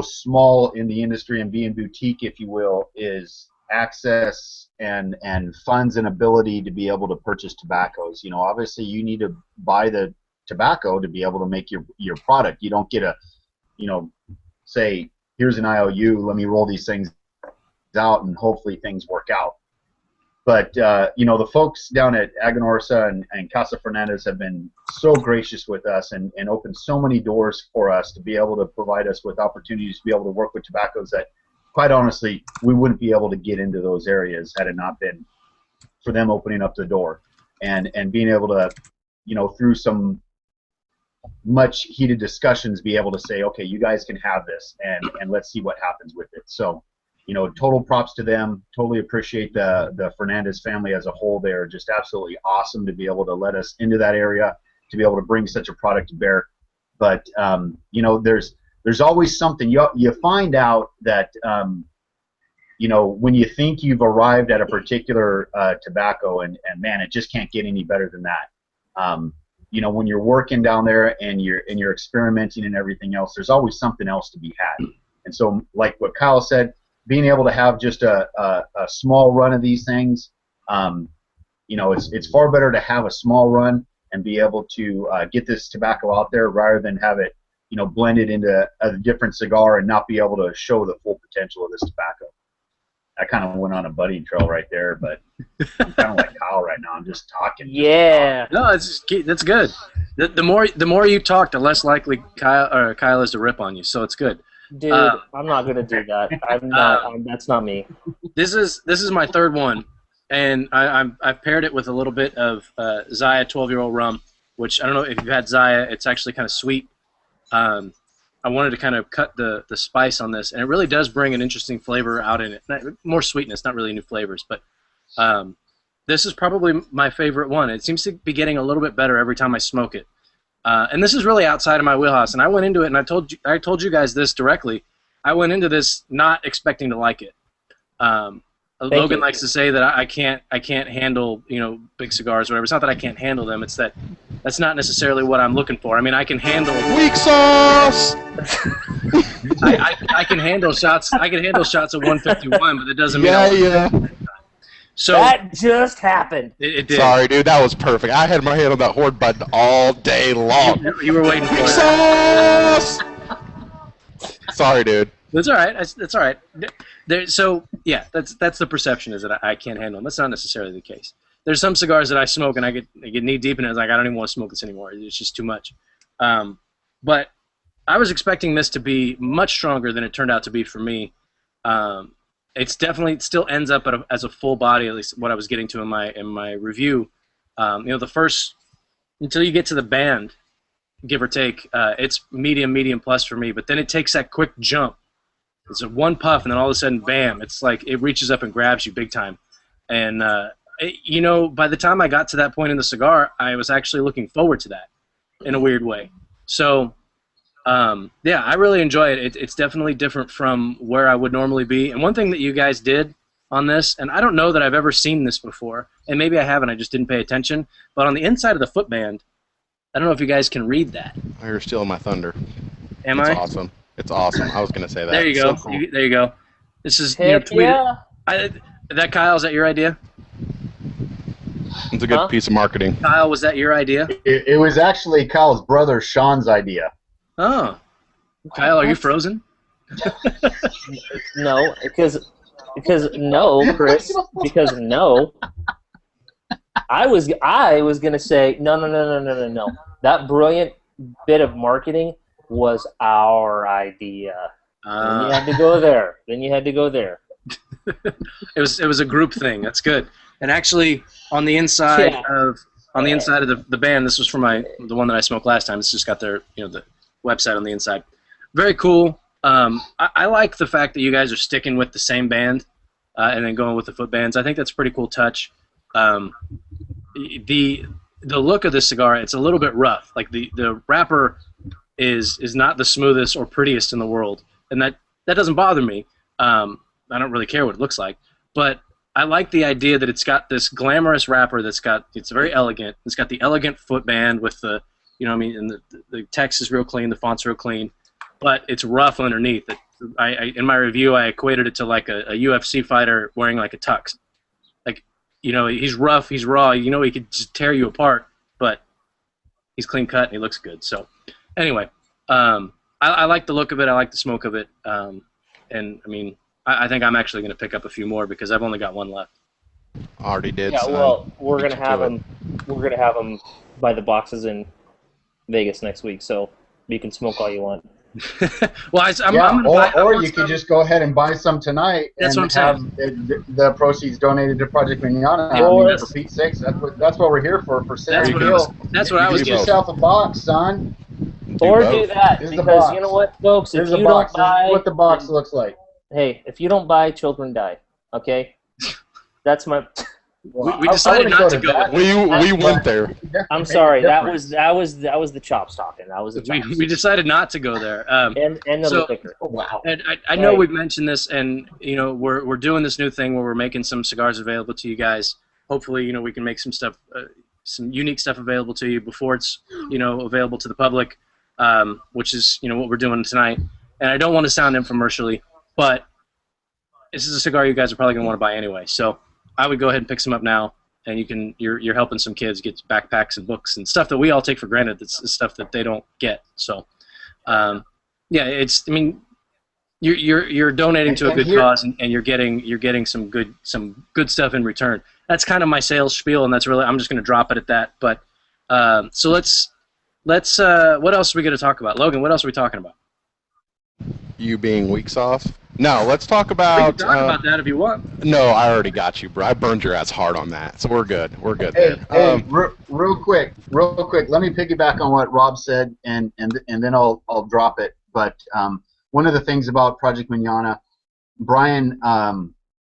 Speaker 4: small in the industry and being boutique, if you will, is access and funds and ability to be able to purchase tobaccos. Obviously you need to buy the tobacco to be able to make your product. You don't get a, say, here's an IOU, let me roll these things out and hopefully things work out. But, the folks down at Aganorsa and Casa Fernandez have been so gracious with us and opened so many doors for us to be able to provide us with opportunities to be able to work with tobaccos that, quite honestly, we wouldn't be able to get into those areas had it not been for them opening up the door and being able to, through some much heated discussions, be able to say, okay, you guys can have this and let's see what happens with it. So, total props to them. Totally appreciate the Fernandez family as a whole. They're just absolutely awesome to be able to let us into that area, to be able to bring such a product to bear. But, there's always something. You find out that, when you think you've arrived at a particular tobacco and man, it just can't get any better than that. When you're working down there and you're experimenting and everything else, there's always something else to be had. And so, like what Kyle said, being able to have just a small run of these things, it's far better to have a small run and be able to get this tobacco out there rather than have it, blended into a different cigar and not be able to show the full potential of this tobacco. I kind of went on a budding trail right there, but I'm kind of like Kyle right now. I'm just talking.
Speaker 3: Yeah.
Speaker 1: No, that's good. The more you talk, the less likely Kyle is to rip on you. So it's good.
Speaker 3: Dude, I'm not gonna do that. I'm not. That's not me.
Speaker 1: This is my third one, and I've paired it with a little bit of Zaya 12-year-old rum, which I don't know if you've had Zaya. It's actually kind of sweet. I wanted to kind of cut the spice on this, and it really does bring an interesting flavor out in it. More sweetness, not really new flavors, but this is probably my favorite one. It seems to be getting a little bit better every time I smoke it. And this is really outside of my wheelhouse, and I went into it, and I told you guys this directly. I went into this not expecting to like it. Logan likes to say that I can't handle big cigars or whatever. It's not that I can't handle them. It's that's not necessarily what I'm looking for. I mean, I can handle
Speaker 2: weak sauce.
Speaker 1: I can handle shots. I can handle shots at 151, but it doesn't mean.
Speaker 2: Yeah.
Speaker 3: So that just happened.
Speaker 1: It did.
Speaker 2: Sorry, dude. That was perfect. I had my hand on that horde button all day long.
Speaker 1: You were waiting for it.
Speaker 2: Sauce! Sorry, dude.
Speaker 1: That's all right. That's all right. So yeah, that's the perception, is that I can't handle them. That's not necessarily the case. There's some cigars that I smoke and I get knee deep in it. It's like, I don't even want to smoke this anymore. It's just too much. But I was expecting this to be much stronger than it turned out to be for me. It's definitely, it still ends up as a full body, at least what I was getting to in my review. The first, until you get to the band, give or take, it's medium plus for me. But then it takes that quick jump. It's a one puff, and then all of a sudden, bam! It's like it reaches up and grabs you big time. And by the time I got to that point in the cigar, I was actually looking forward to that in a weird way. So, I really enjoy it. It's definitely different from where I would normally be. And one thing that you guys did on this, and I don't know that I've ever seen this before, and maybe I haven't, I just didn't pay attention, but on the inside of the footband, I don't know if you guys can read that.
Speaker 2: You're stealing my thunder.
Speaker 1: Am
Speaker 2: It's
Speaker 1: I?
Speaker 2: awesome. It's awesome. I was going to say that.
Speaker 1: There you go.
Speaker 2: So cool.
Speaker 1: There you go. This is
Speaker 3: Heck
Speaker 1: tweeted.
Speaker 3: yeah.
Speaker 1: That Kyle, is that your idea?
Speaker 2: It's a good piece of marketing.
Speaker 1: Kyle, was that your idea?
Speaker 4: It was actually Kyle's brother Sean's idea.
Speaker 1: Oh. Kyle, are you frozen?
Speaker 3: No, because no, Chris, because no. I was gonna say no. That brilliant bit of marketing was our idea. Then you had to go there.
Speaker 1: It was a group thing. That's good. And actually, on the inside of the band, this was from the one that I smoked last time. It's just got their the website on the inside. Very cool. I like the fact that you guys are sticking with the same band and then going with the foot bands. I think that's a pretty cool touch. The look of this cigar, it's a little bit rough. Like the wrapper is not the smoothest or prettiest in the world, and that doesn't bother me. I don't really care what it looks like, but I like the idea that it's got this glamorous wrapper it's very elegant. It's got the elegant footband with the and the text is real clean, the font's real clean, but it's rough underneath. In my review, I equated it to like a UFC fighter wearing like a tux. Like, he's rough, he's raw, he could just tear you apart, but he's clean cut and he looks good. So anyway, I like the look of it, I like the smoke of it, and I mean, I think I'm actually going to pick up a few more because I've only got one left.
Speaker 2: Already did.
Speaker 3: Yeah, well, we're gonna have them. We're gonna have them by the boxes in Vegas next week, so you can smoke all you want.
Speaker 1: Well, I'm gonna buy.
Speaker 4: Or you could just go ahead and buy some tonight.
Speaker 1: That's
Speaker 4: and
Speaker 1: what I'm
Speaker 4: have the proceeds donated to Project Manana.
Speaker 3: Or-
Speaker 4: For Pete's sakes, that's what we're here for sale.
Speaker 1: That's what I was
Speaker 4: Get
Speaker 1: getting.
Speaker 4: yourself a box, son.
Speaker 3: Or
Speaker 2: both.
Speaker 3: do that,
Speaker 4: Here's the
Speaker 3: because
Speaker 4: box.
Speaker 3: you know what, folks, if
Speaker 4: Here's
Speaker 3: you
Speaker 4: the box.
Speaker 3: don't buy,
Speaker 4: This is what the box looks like.
Speaker 3: hey, if you don't buy, children die. Okay, that's my.
Speaker 1: We decided not to go.
Speaker 2: We went there.
Speaker 3: I'm sorry. That was the chops talking. That was the chops.
Speaker 1: We decided not to go there.
Speaker 3: and the
Speaker 1: so-
Speaker 3: liquor. Oh, wow.
Speaker 1: And I know we've mentioned this, and we're doing this new thing where we're making some cigars available to you guys. Hopefully, we can make some stuff, some unique stuff available to you before it's available to the public, which is what we're doing tonight. And I don't want to sound infomercially, but this is a cigar you guys are probably gonna want to buy anyway. So I would go ahead and pick some up now, and you're helping some kids get backpacks and books and stuff that we all take for granted. That's stuff that they don't get. So, you're donating to a good cause, and you're getting some good stuff in return. That's kind of my sales spiel, and that's really, I'm just going to drop it at that. But so let's what else are we going to talk about, Logan? What else are we talking about?
Speaker 2: You being weeks off? No, let's talk about.
Speaker 1: We can talk about that if you want.
Speaker 2: No, I already got you, bro. I burned your ass hard on that, so we're good. We're good.
Speaker 4: Hey, real quick. Let me piggyback on what Rob said, and then I'll drop it. But one of the things about Project Manana, Brian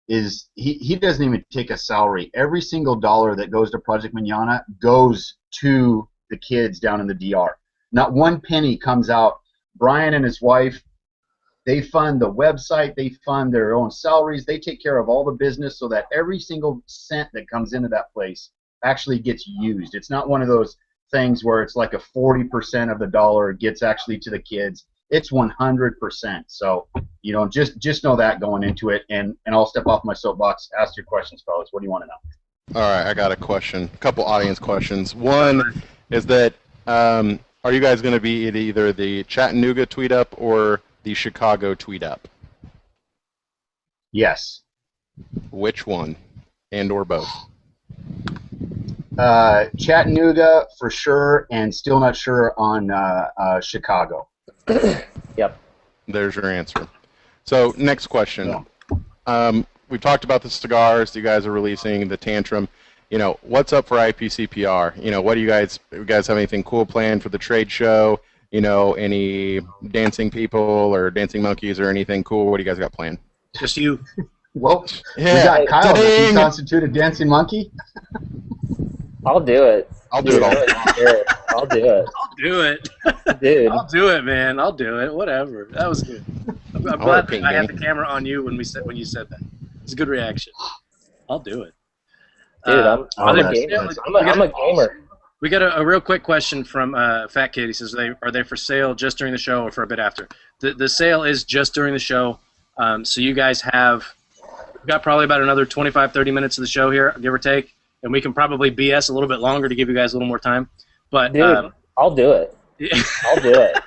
Speaker 4: is he doesn't even take a salary. Every single dollar that goes to Project Manana goes to the kids down in the DR. Not one penny comes out. Brian and his wife, they fund the website, they fund their own salaries, they take care of all the business so that every single cent that comes into that place actually gets used. It's not one of those things where it's like a 40% of the dollar gets actually to the kids. It's 100%. So, you know, just know that going into it, and I'll step off my soapbox. Ask your questions, fellas. What do you want to know?
Speaker 2: All right, I got a question. A couple audience questions. One is that are you guys going to be at either the Chattanooga tweet up or the Chicago tweet up?
Speaker 4: Yes.
Speaker 2: Which one, and or both?
Speaker 4: Chattanooga for sure, and still not sure on Chicago.
Speaker 3: Yep.
Speaker 2: There's your answer. So next question. We've talked about the cigars you guys are releasing, the Tantrum. You know, what's up for IPCPR? You know, what do you guys have anything cool planned for the trade show? You know, any dancing people or dancing monkeys or anything cool? What do you guys got planned?
Speaker 1: Just you.
Speaker 4: Well,
Speaker 2: yeah.
Speaker 4: We got Kyle. Does he
Speaker 2: Ding.
Speaker 4: constitute a dancing monkey?
Speaker 3: I'll do it.
Speaker 2: I'll do it all.
Speaker 3: I'll do it.
Speaker 1: I'll do it.
Speaker 3: Dude.
Speaker 1: I'll do it, man. I'll do it. Whatever. That was good. I'm glad that I had the camera on you when you said that. It's a good reaction. I'll do it.
Speaker 3: Dude, I'm a gamer. I'm a gamer.
Speaker 1: We got a real quick question from Fat Kid. He says, are they for sale just during the show or for a bit after? The sale is just during the show. So you guys we've got probably about another 25, 30 minutes of the show here, give or take. And we can probably BS a little bit longer to give you guys a little more time. But
Speaker 3: dude, I'll do it. I'll do it.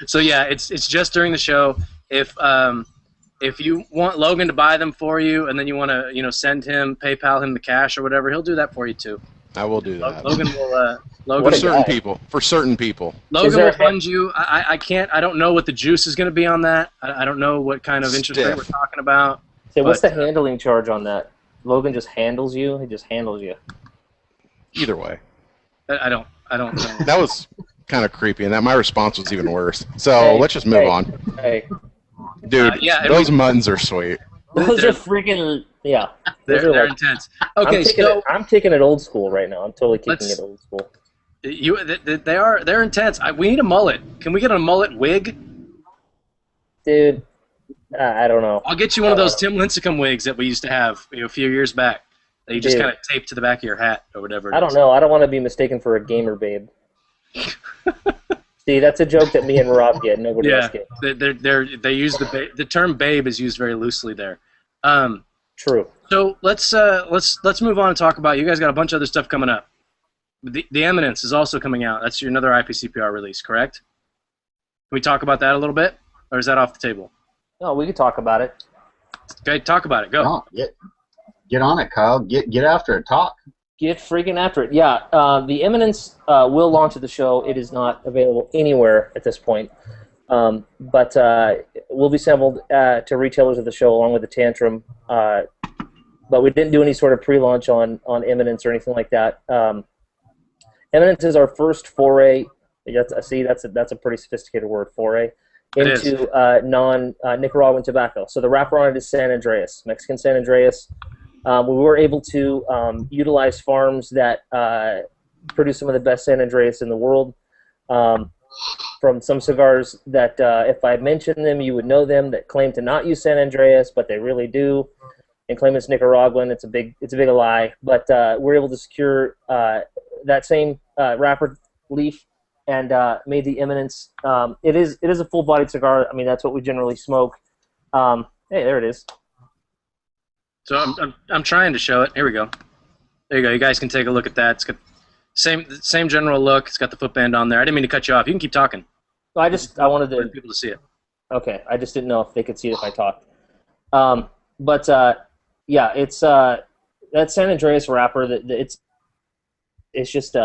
Speaker 1: So yeah, it's just during the show. If you want Logan to buy them for you, and then you want to send him, PayPal him the cash or whatever, he'll do that for you too.
Speaker 2: I will do that.
Speaker 1: Logan will. Logan
Speaker 2: for certain people. For certain people.
Speaker 1: Logan will fund you. I can't. I don't know what the juice is going to be on that. I don't know what kind of interest rate we're talking about.
Speaker 3: So what's the handling charge on that? Logan just handles you. He just handles you.
Speaker 2: Either way.
Speaker 1: I don't know.
Speaker 2: That was kind of creepy, and my response was even worse. So let's just move on.
Speaker 3: Hey.
Speaker 2: Dude, those muttons are sweet.
Speaker 3: Those are freaking
Speaker 1: They're intense. Okay,
Speaker 3: I'm taking it old school right now. I'm totally taking it old school.
Speaker 1: They're intense. We need a mullet. Can we get a mullet wig?
Speaker 3: Dude, I don't know.
Speaker 1: I'll get you one of those Tim Lincecum wigs that we used to have a few years back. That you just kind of tape to the back of your hat or whatever.
Speaker 3: I don't know. I don't want to be mistaken for a gamer babe. See, that's a joke that me and Rob get. Nobody else gets.
Speaker 1: They use the term babe is used very loosely there.
Speaker 3: True. So
Speaker 1: let's move on and talk about. You guys got a bunch of other stuff coming up. The Eminence is also coming out. That's another IPCPR release, correct? Can we talk about that a little bit, or is that off the table?
Speaker 3: No, we can talk about it.
Speaker 1: Okay, talk about it. Go.
Speaker 4: No, get on it, Kyle. Get after it. Talk.
Speaker 3: Get freaking after it. Yeah, the Eminence will launch at the show. It is not available anywhere at this point, but will be sampled to retailers at the show along with the Tantrum. But we didn't do any sort of pre-launch on Eminence or anything like that. Eminence is our first foray. That's a pretty sophisticated word, foray, into non-Nicaraguan tobacco. So the wrapper on it is San Andreas, Mexican San Andreas. We were able to utilize farms that produce some of the best San Andreas in the world. From some cigars that, if I mentioned them, you would know them, that claim to not use San Andreas, but they really do, and claim it's Nicaraguan. It's a big lie. But we're able to secure that same wrapper leaf and made the Eminence. It is a full-bodied cigar. I mean, that's what we generally smoke. Hey, there it is.
Speaker 1: So I'm trying to show it. Here we go. There you go. You guys can take a look at that. It's got same general look. It's got the footband on there. I didn't mean to cut you off. You can keep talking.
Speaker 3: I wanted to
Speaker 1: people to see it.
Speaker 3: Okay, I just didn't know if they could see it if I talked. Yeah, it's that San Andreas wrapper. It's just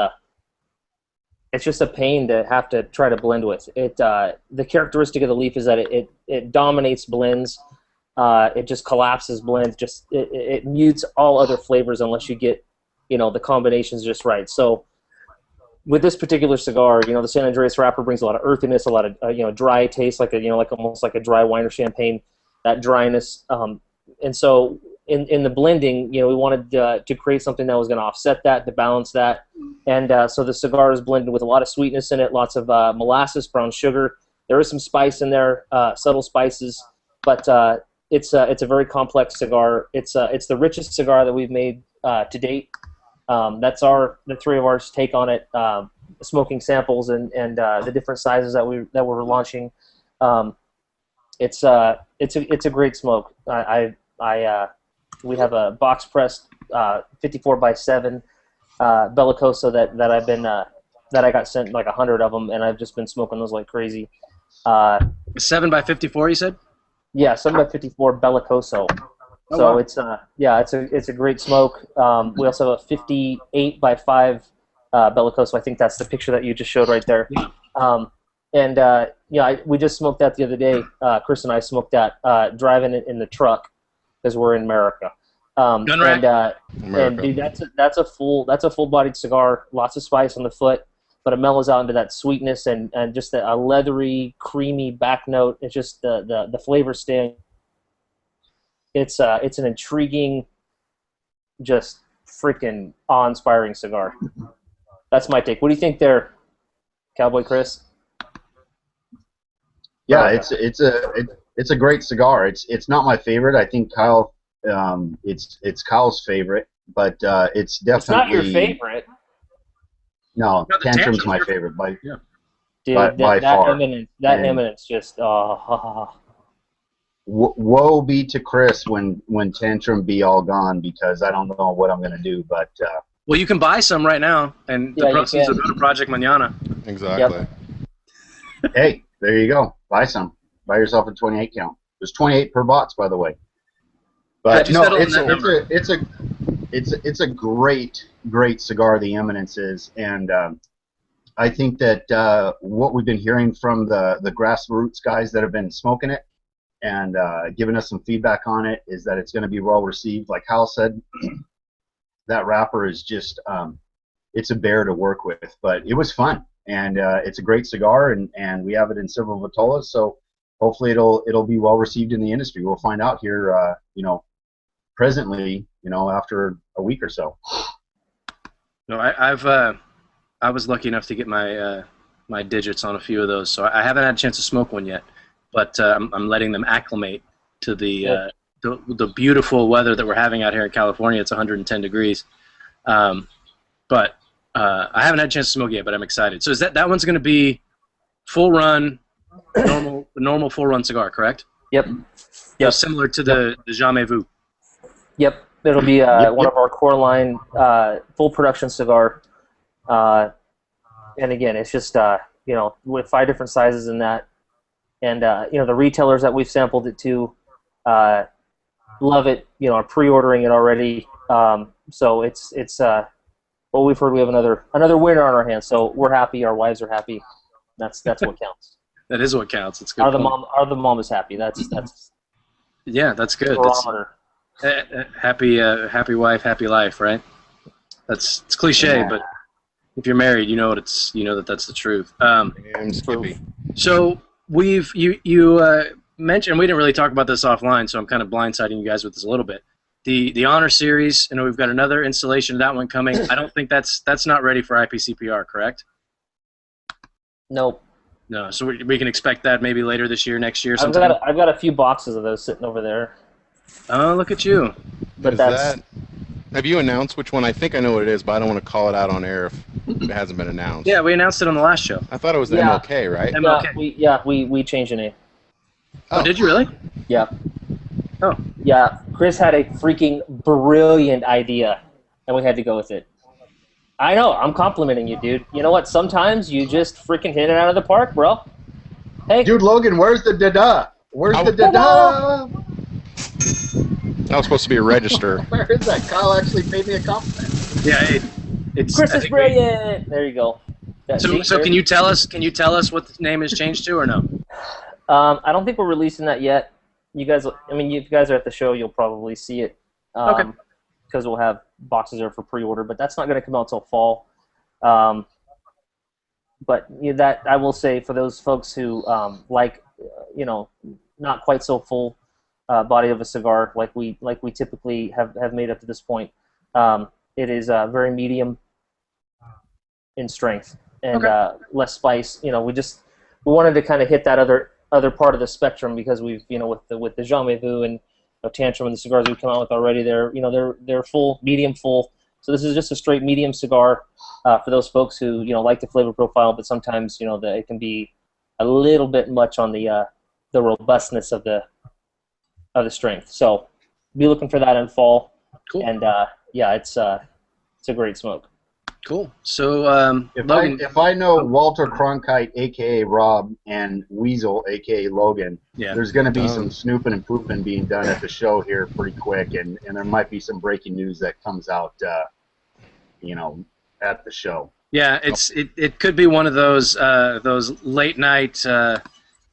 Speaker 3: a pain to have to try to blend with. The characteristic of the leaf is that it dominates blends. It just collapses blends. It mutes all other flavors unless you get the combinations just right. So with this particular cigar, the San Andreas wrapper brings a lot of earthiness, a lot of dry taste, like almost like a dry wine or champagne. That dryness, and so in the blending, we wanted to create something that was going to offset that, to balance that, and so the cigar is blended with a lot of sweetness in it, lots of molasses, brown sugar. There is some spice in there, subtle spices, but it's a very complex cigar. It's the richest cigar that we've made to date. That's the three of ours take on it. smoking samples and the different sizes that we're launching. It's a great smoke. We have a box pressed 54x7 Bellicoso that I got sent like 100 of them, and I've just been smoking those like crazy.
Speaker 1: 7x54, you said?
Speaker 3: Yeah, 7x54 Bellicoso.
Speaker 1: Oh,
Speaker 3: So
Speaker 1: wow.
Speaker 3: it's a great smoke. We also have a 58x5 Bellicoso. I think that's the picture that you just showed right there. We just smoked that the other day. Chris and I smoked that driving it in the truck because we're in America.
Speaker 2: America.
Speaker 3: And dude, that's a full-bodied cigar. Lots of spice on the foot, but it mellows out into that sweetness and just a leathery, creamy back note. It's just the flavor staying. It's an intriguing, just freaking awe-inspiring cigar. That's my take. What do you think there, Cowboy Chris?
Speaker 4: Yeah, it's a great cigar. It's not my favorite. I think Kyle, it's Kyle's favorite, but it's definitely.
Speaker 3: It's not your favorite.
Speaker 4: No,
Speaker 1: No, the
Speaker 4: Tantrum's my
Speaker 1: Tantrum's
Speaker 4: favorite by
Speaker 1: yeah.
Speaker 3: Dude,
Speaker 4: by far.
Speaker 3: Eminence just
Speaker 4: Woe be to Chris when Tantrum be all gone, because I don't know what I'm gonna do. But
Speaker 1: Well, you can buy some right now, and the
Speaker 3: Yeah, you
Speaker 1: proceeds
Speaker 3: can.
Speaker 1: will go to Project Mañana.
Speaker 2: Exactly.
Speaker 4: hey, there you go. Buy some. Buy yourself a 28 count. There's 28 per box, by the way. But
Speaker 1: How'd you
Speaker 4: no,
Speaker 1: settle on that number?
Speaker 4: it's a great cigar. The Eminence is, and I think that what we've been hearing from the grassroots guys that have been smoking it and giving us some feedback on it is that it's going to be well received. Like Hal said, that wrapper is just it's a bear to work with, but it was fun, and it's a great cigar, and we have it in several vitolas, so hopefully it'll be well received in the industry. We'll find out here, presently, after a week or so.
Speaker 1: No, I was lucky enough to get my my digits on a few of those, so I haven't had a chance to smoke one yet, but I'm letting them acclimate to the beautiful weather that we're having out here in California. It's 110 degrees, but I haven't had a chance to smoke yet, but I'm excited. So is that one's going to be full run, normal full run cigar, correct?
Speaker 3: Yep.
Speaker 1: So similar to the Jamais Vu.
Speaker 3: Yep. It'll be one of our core line full production cigar. And again, it's just with 5 different sizes in that, and the retailers that we've sampled it to love it. Are pre-ordering it already. So it's well, we've heard we have another winner on our hands. So we're happy. Our wives are happy. That's what counts.
Speaker 1: That is what counts. It's good.
Speaker 3: Our the mom is happy. That's
Speaker 1: yeah, that's good.
Speaker 3: barometer.
Speaker 1: Happy wife, happy life, right? It's cliche,
Speaker 4: Yeah.
Speaker 1: but if you're married, you know that's the truth.
Speaker 2: And Skippy.
Speaker 1: So you mentioned, we didn't really talk about this offline, so I'm kind of blindsiding you guys with this a little bit. The Honor Series, we've got another installation of that one coming. I don't think that's not ready for IPCPR, correct?
Speaker 3: Nope.
Speaker 1: No, so we can expect that maybe later this year, next year
Speaker 3: I've
Speaker 1: sometime.
Speaker 3: got a few boxes of those sitting over there.
Speaker 1: Oh, look at you.
Speaker 3: But
Speaker 2: Have you announced which one? I think I know what it is, but I don't want to call it out on air if it hasn't been announced.
Speaker 1: Yeah, we announced it on the last show.
Speaker 2: I thought it was the
Speaker 3: Yeah.
Speaker 2: MLK, right?
Speaker 1: MLK.
Speaker 3: We changed the name.
Speaker 1: Oh, did you really?
Speaker 3: Yeah.
Speaker 1: Oh.
Speaker 3: Yeah, Chris had a freaking brilliant idea, and we had to go with it. I know, I'm complimenting you, dude. You know what? Sometimes you just freaking hit it out of the park, bro. Hey.
Speaker 4: Dude, Logan, where's the da-da? Where's the da-da?
Speaker 2: That was supposed to be a register.
Speaker 4: Where is that? Kyle actually paid me a compliment.
Speaker 1: Yeah, it's.
Speaker 3: Chris
Speaker 1: I
Speaker 3: is
Speaker 1: think
Speaker 3: brilliant. There you go.
Speaker 1: So can you tell us? Can you tell us what the name is changed to, or no?
Speaker 3: I don't think we're releasing that yet. You guys, if you guys are at the show, you'll probably see it.
Speaker 1: Okay.
Speaker 3: Because we'll have boxes there for pre-order, but that's not going to come out till fall. But that I will say for those folks who like, not quite so full body of a cigar like we typically have made up to this point. It is very medium in strength and less spice. We wanted to kind of hit that other part of the spectrum because we've with the Jamais Vu and Tantrum and the cigars we've come out with already, they're full, medium full, So this is just a straight medium cigar for those folks who like the flavor profile, but sometimes that it can be a little bit much on the robustness of the strength. So be looking for that in fall.
Speaker 1: Cool.
Speaker 3: And yeah, it's a great smoke.
Speaker 1: Cool. So
Speaker 4: if I know Walter Cronkite, aka Rob, and Weasel, aka Logan, there's going to be some snooping and pooping being done at the show here pretty quick, and there might be some breaking news that comes out, at the show.
Speaker 1: Yeah, it could be one of those late night.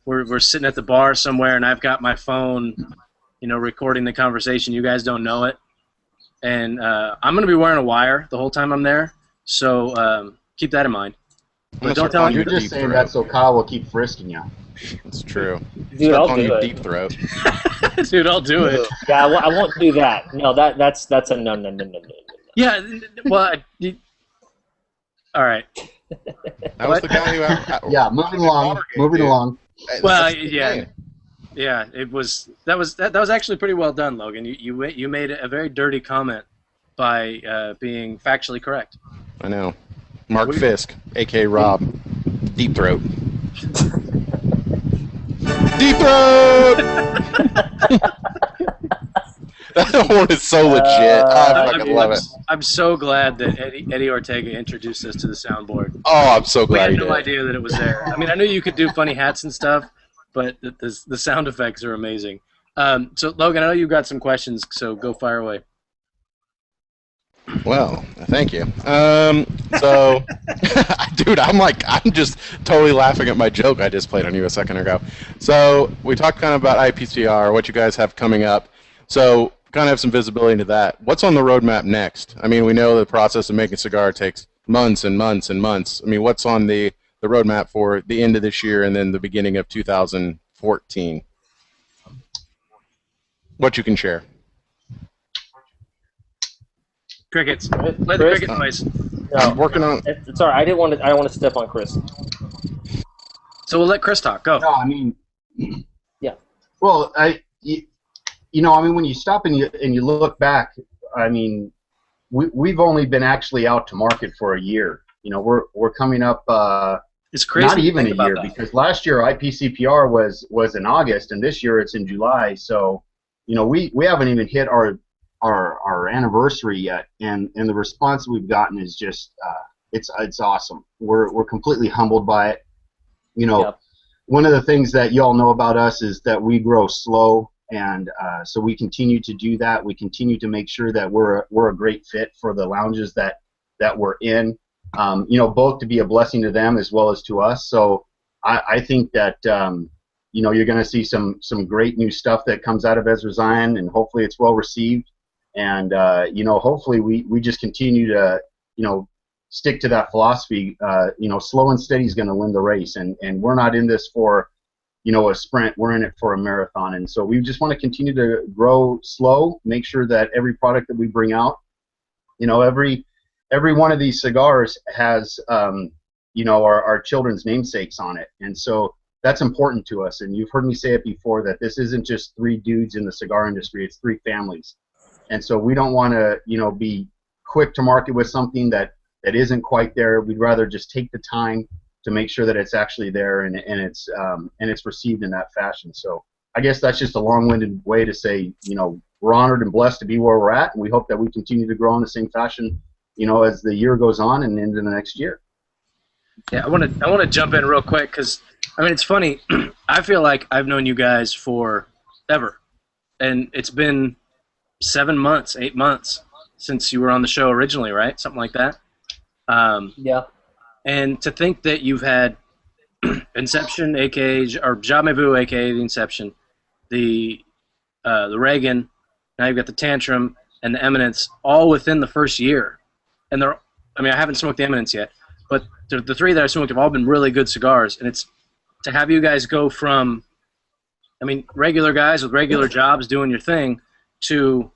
Speaker 1: We're sitting at the bar somewhere, and I've got my phone, recording the conversation. You guys don't know it, and I'm going to be wearing a wire the whole time I'm there. So keep that in mind. But don't tell
Speaker 4: You're just saying that so Kyle will keep frisking you.
Speaker 2: That's true.
Speaker 3: Dude, I'll do it.
Speaker 2: Deep throat.
Speaker 1: Dude, I'll do it.
Speaker 3: Yeah, I won't do that. No, that's a no.
Speaker 1: Yeah, well, all right.
Speaker 2: That was the guy who.
Speaker 4: Yeah, moving along.
Speaker 1: Well, yeah. It was that was actually pretty well done, Logan. You made a very dirty comment by being factually correct.
Speaker 2: I know. Mark Fisk, a.k.a. Rob. Deep throat. Deep throat! That horn is so legit. I fucking love it.
Speaker 1: I'm so glad that Eddie Ortega introduced us to the soundboard.
Speaker 2: Oh, I'm so glad
Speaker 1: we had no idea that it was there. I mean, I knew you could do funny hats and stuff, but the sound effects are amazing. So, Logan, I know you've got some questions, so go fire away.
Speaker 2: Well, thank you. So, dude, I'm just totally laughing at my joke I just played on you a second ago. So, we talked kind of about IPCR, what you guys have coming up. So, kind of have some visibility into that. What's on the roadmap next? I mean, we know the process of making a cigar takes months and months and months. I mean, what's on the roadmap for the end of this year and then the beginning of 2014? What you can share.
Speaker 1: Crickets. Play the cricket noise.
Speaker 3: No,
Speaker 2: I'm working on.
Speaker 3: It's all right. I don't want to step on Chris.
Speaker 1: So we'll let Chris talk. Go.
Speaker 4: No, I mean.
Speaker 3: Yeah.
Speaker 4: Well, when you stop and you look back, I mean, we've only been actually out to market for a year. We're coming up.
Speaker 1: It's crazy.
Speaker 4: Not even a year, because last year IPCPR was in August, and this year it's in July. So, we haven't even hit our anniversary yet, and the response we've gotten is just it's awesome. We're completely humbled by it.
Speaker 3: Yep.
Speaker 4: One of the things that y'all know about us is that we grow slow, and so we continue to do that. We continue to make sure that we're a great fit for the lounges that we're in. Both to be a blessing to them as well as to us. So I think that you're going to see some great new stuff that comes out of Ezra Zion, and hopefully it's well received. And hopefully we just continue to stick to that philosophy. Slow and steady is going to win the race, and we're not in this for a sprint. We're in it for a marathon, and so we just want to continue to grow slow. Make sure that every product that we bring out, every one of these cigars has our children's namesakes on it, and so that's important to us. And you've heard me say it before that this isn't just three dudes in the cigar industry; it's three families. And so we don't want to, be quick to market with something that isn't quite there. We'd rather just take the time to make sure that it's actually there and it's received in that fashion. So I guess that's just a long-winded way to say, we're honored and blessed to be where we're at, and we hope that we continue to grow in the same fashion, as the year goes on and into the next year.
Speaker 1: Yeah, I want to jump in real quick because it's funny. I feel like I've known you guys forever, and it's been 7 months, 8 months since you were on the show originally, right? Something like that.
Speaker 3: Yeah.
Speaker 1: And to think that you've had Inception, aka or Jamais Vu, aka the Inception, the Reagan, now you've got the Tantrum and the Eminence, all within the first year. And I haven't smoked the Eminence yet, but the three that I smoked have all been really good cigars. And it's to have you guys go from, regular guys with regular jobs doing your thing, to,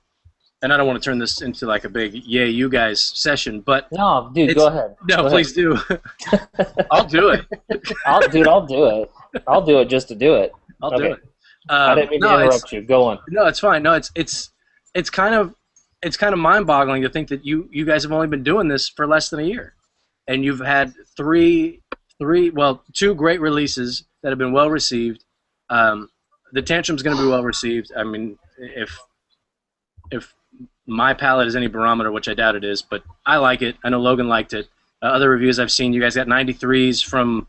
Speaker 1: and I don't want to turn this into like a big yay you guys session, but
Speaker 3: no, dude, go ahead.
Speaker 1: No,
Speaker 3: go
Speaker 1: please
Speaker 3: ahead.
Speaker 1: do. I'll do it.
Speaker 3: I'll do it. I'll do it just to do it.
Speaker 1: I'll do it.
Speaker 3: I didn't mean to interrupt you. Go on.
Speaker 1: No, it's fine. No, it's kind of it's kind of mind-boggling to think that you guys have only been doing this for less than a year, and you've had two great releases that have been well received. The Tantrum's going to be well received. I mean, if my palate is any barometer, which I doubt it is, but I like it. I know Logan liked it. Other reviews I've seen, you guys got 93s from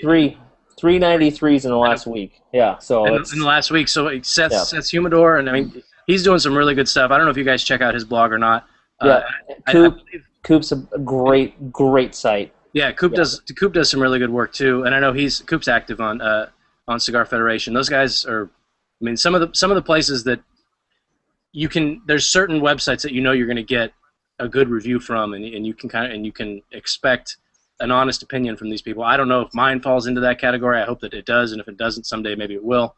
Speaker 3: three 93s in the last week. Yeah, so
Speaker 1: in the last week. So Seth's Humidor, and I mean, he's doing some really good stuff. I don't know if you guys check out his blog or not.
Speaker 3: Yeah, Coop's a great site.
Speaker 1: Yeah, Coop does some really good work too, and I know Coop's active on Cigar Federation. Those guys are, I mean, some of the places that you can. There's certain websites that you know you're going to get a good review from, and you can expect an honest opinion from these people. I don't know if mine falls into that category. I hope that it does, and if it doesn't, someday maybe it will.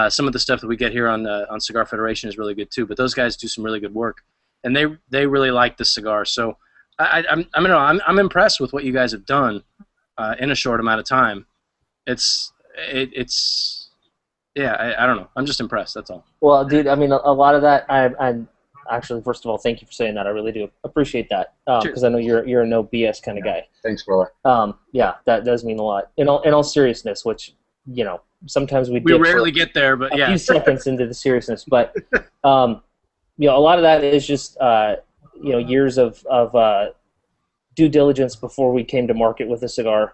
Speaker 1: Some of the stuff that we get here on Cigar Federation is really good too. But those guys do some really good work, and they really like the cigar. So I'm impressed with what you guys have done in a short amount of time. Yeah, I don't know. I'm just impressed. That's all.
Speaker 3: Well, dude, I mean, a lot of that. I'm actually, first of all, thank you for saying that. I really do appreciate that because I know you're a no BS kind of guy.
Speaker 4: Thanks, brother.
Speaker 3: Yeah, that does mean a lot. In all seriousness, which sometimes we
Speaker 1: rarely get there, but
Speaker 3: a few seconds into the seriousness. But a lot of that is just years of due diligence before we came to market with the cigar,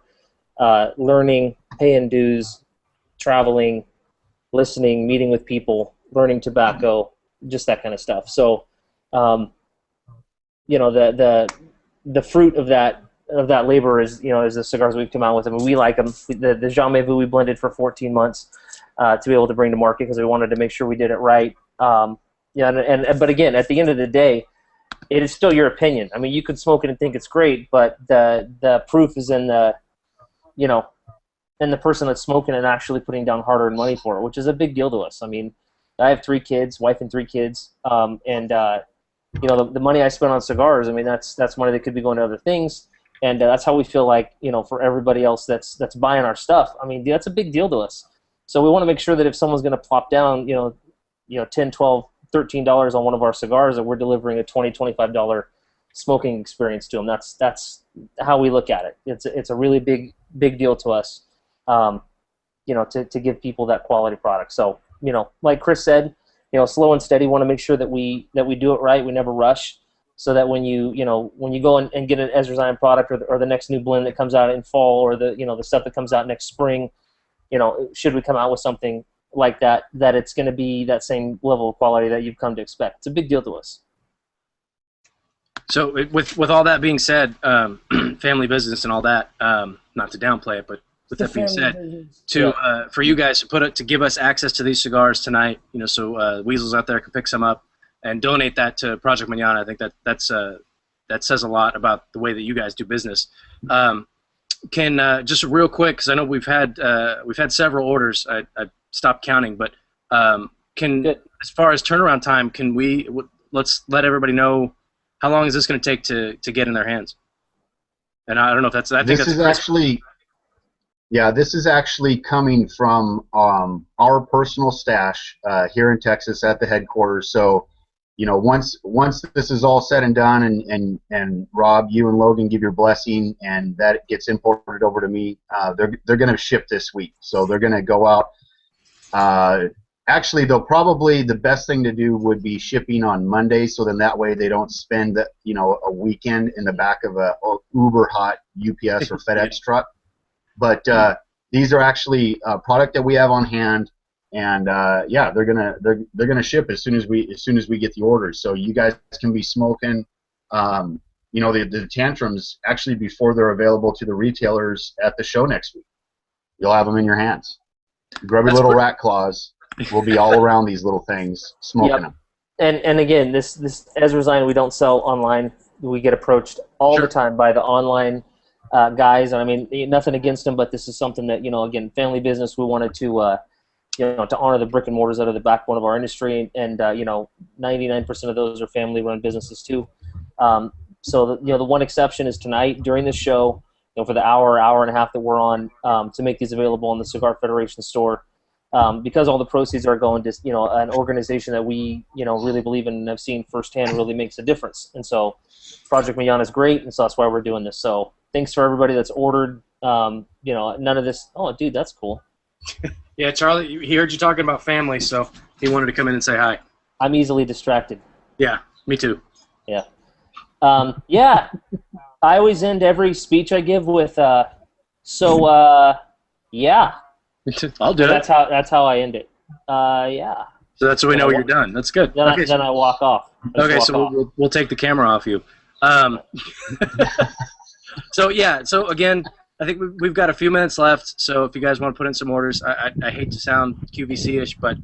Speaker 3: learning, paying dues, traveling, listening, meeting with people, learning tobacco, just that kind of stuff. So, the fruit of that labor is the cigars we've come out with. I mean, we like them. The Jean Meveux we blended for 14 months to be able to bring to market because we wanted to make sure we did it right. But again, at the end of the day, it is still your opinion. I mean, you could smoke it and think it's great, but the proof is in the person that's smoking and actually putting down hard-earned money for it, which is a big deal to us. I mean, I have 3 kids, wife and 3 kids, the money I spend on cigars, I mean, that's money that could be going to other things, and that's how we feel like, for everybody else that's buying our stuff. I mean, that's a big deal to us. So we want to make sure that if someone's going to plop down, $10, $12, $13 on one of our cigars, that we're delivering a $20, $25 smoking experience to them. That's how we look at it. It's a really big deal to us, to give people that quality product. So, like Chris said, slow and steady. Want to make sure that we do it right. We never rush, so that when you go and get an Ezra Zion product or the next new blend that comes out in fall, or the stuff that comes out next spring, should we come out with something like that it's going to be that same level of quality that you've come to expect. It's a big deal to us.
Speaker 1: So with all that being said, family business and all that, not to downplay it, but with that being said, for you guys to give us access to these cigars tonight, so weasels out there can pick some up and donate that to Project Manana. I think that says a lot about the way that you guys do business. Can just real quick, because I know we've had several orders. I stopped counting, but as far as turnaround time, let's let everybody know how long is this going to take to get in their hands? And I don't know if that's.
Speaker 4: This is actually coming from our personal stash here in Texas at the headquarters. So, once this is all said and done, and Rob, you and Logan give your blessing, and that gets imported over to me, they're going to ship this week. So they're going to go out. Actually, the best thing to do would be shipping on Monday, so then that way they don't spend a weekend in the back of a uber hot UPS or FedEx truck. But these are actually product that we have on hand, and they're gonna ship as soon as we get the orders. So you guys can be smoking, the tantrums actually before they're available to the retailers at the show next week. You'll have them in your hands. Grab your little rat claws. We'll be all around these little things smoking them.
Speaker 3: And again, this Ezra Zion we don't sell online. We get approached all the time by the online guys, and I mean, nothing against them, but this is something that, again, family business. We wanted to to honor the brick and mortars that are the backbone of our industry, and 99% of those are family-run businesses too. So the one exception is tonight during the show, for the hour and a half that we're on, to make these available in the Cigar Federation store. because all the proceeds are going to an organization that we really believe in and have seen firsthand really makes a difference. And so Project Mayan is great, and so that's why we're doing this. So thanks for everybody that's ordered. None of this. Oh, dude, that's cool.
Speaker 1: Yeah, Charlie, he heard you talking about family, so he wanted to come in and say hi.
Speaker 3: I'm easily distracted.
Speaker 1: Yeah, me too.
Speaker 3: Yeah. Yeah. I always end every speech I give with, yeah.
Speaker 1: I'll do it.
Speaker 3: That's how I end it. Yeah.
Speaker 1: So that's so we know you're done. That's good.
Speaker 3: Then I walk off.
Speaker 1: We'll take the camera off you. So yeah. So again, I think we've got a few minutes left. So if you guys want to put in some orders, I hate to sound QVC-ish, but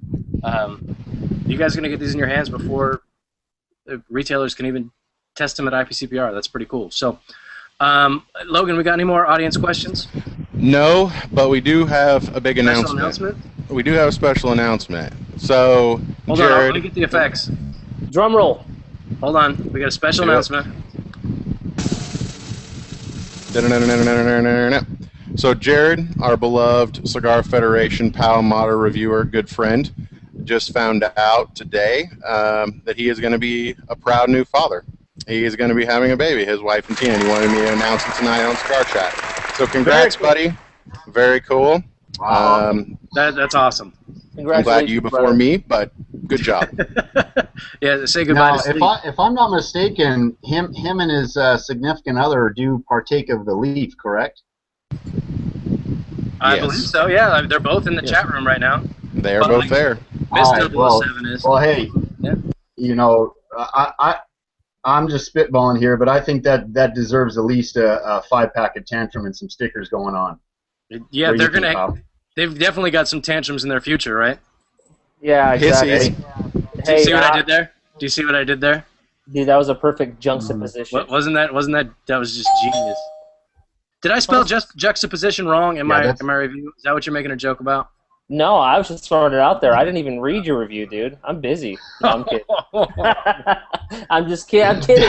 Speaker 1: you guys are gonna get these in your hands before retailers can even test them at IPCPR. That's pretty cool. So, Logan, we got any more audience questions?
Speaker 2: No, but we do have a big announcement. We do have a special announcement. So,
Speaker 1: Hold
Speaker 2: Jared,
Speaker 1: on, let me get the effects.
Speaker 3: Drum roll.
Speaker 1: Hold on, we got a special announcement.
Speaker 2: So Jared, our beloved Cigar Federation pal, modder, reviewer, good friend, just found out today that he is going to be a proud new father. He is going to be having a baby, his wife and Tina. He wanted me to announce it tonight on CigarChat. So congrats, buddy. Very cool.
Speaker 1: That's awesome.
Speaker 2: I'm glad you before me, but good job.
Speaker 1: Yeah, say goodbye
Speaker 4: now,
Speaker 1: to Steve.
Speaker 4: if I'm not mistaken, him and his significant other do partake of the leaf, correct?
Speaker 1: I believe so, yeah. They're both in the chat room right now.
Speaker 2: They are both there.
Speaker 1: Mr. 007 is.
Speaker 4: Well, hey,
Speaker 1: yeah.
Speaker 4: I'm just spitballing here, but I think that deserves at least a 5-pack of Tantrum and some stickers going on.
Speaker 1: Yeah, they've definitely got some tantrums in their future, right?
Speaker 3: Yeah, exactly.
Speaker 1: Do you see what I did there? Do you see what I did there?
Speaker 3: Dude, that was a perfect juxtaposition.
Speaker 1: Wasn't that was just genius. Did I spell juxtaposition wrong in my review? Is that what you're making a joke about?
Speaker 3: No, I was just throwing it out there. I didn't even read your review, dude. I'm busy. No, I'm kidding. I'm just kidding. I'm kidding.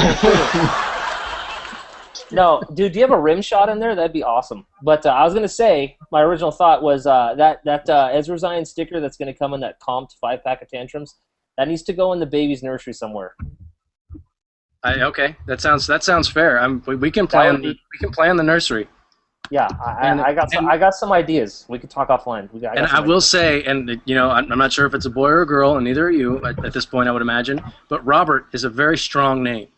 Speaker 3: No, dude, do you have a rim shot in there? That'd be awesome. But I was going to say, my original thought was that Ezra Zion sticker that's going to come in that comped 5-pack of Tantrums, that needs to go in the baby's nursery somewhere.
Speaker 1: Okay, that sounds fair. We can play on the nursery.
Speaker 3: Yeah, I got some ideas. We could talk offline.
Speaker 1: I will say, and I'm not sure if it's a boy or a girl, and neither are you at this point, I would imagine. But Robert is a very strong name.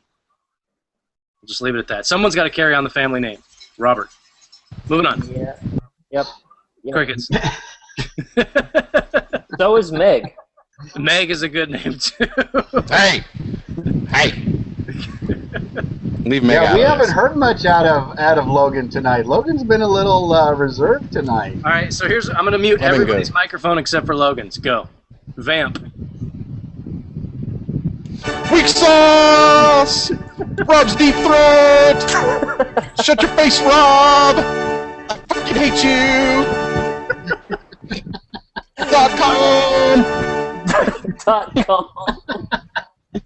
Speaker 1: We'll just leave it at that. Someone's got to carry on the family name, Robert. Moving on.
Speaker 3: Yeah. Yep.
Speaker 1: Crickets.
Speaker 3: So is Meg.
Speaker 1: Meg is a good name too.
Speaker 2: Hey. Leave Meg out.
Speaker 4: We haven't heard much out of Logan tonight. Logan's been a little reserved tonight.
Speaker 1: All right, so I'm going to mute everybody's microphone except for Logan's. Go. Vamp.
Speaker 2: Weak sauce! Rob's deep throat! Shut your face, Rob! I fucking hate you!
Speaker 3: .com.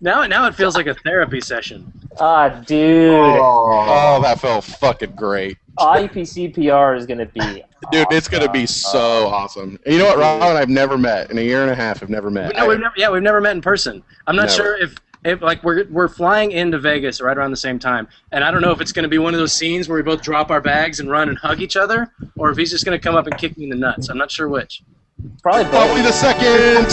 Speaker 1: Now it feels like a therapy session.
Speaker 3: Ah, dude.
Speaker 2: Oh, that felt fucking great.
Speaker 3: IPCPR is going to be
Speaker 2: Dude, it's going to be so awesome. And you know what, Rob and I've never met. In a year and a half, I've never met.
Speaker 1: No, we've never met in person. I'm not sure if like we're flying into Vegas right around the same time, and I don't know if it's going to be one of those scenes where we both drop our bags and run and hug each other, or if he's just going to come up and kick me in the nuts. I'm not sure which.
Speaker 3: Probably
Speaker 2: the second.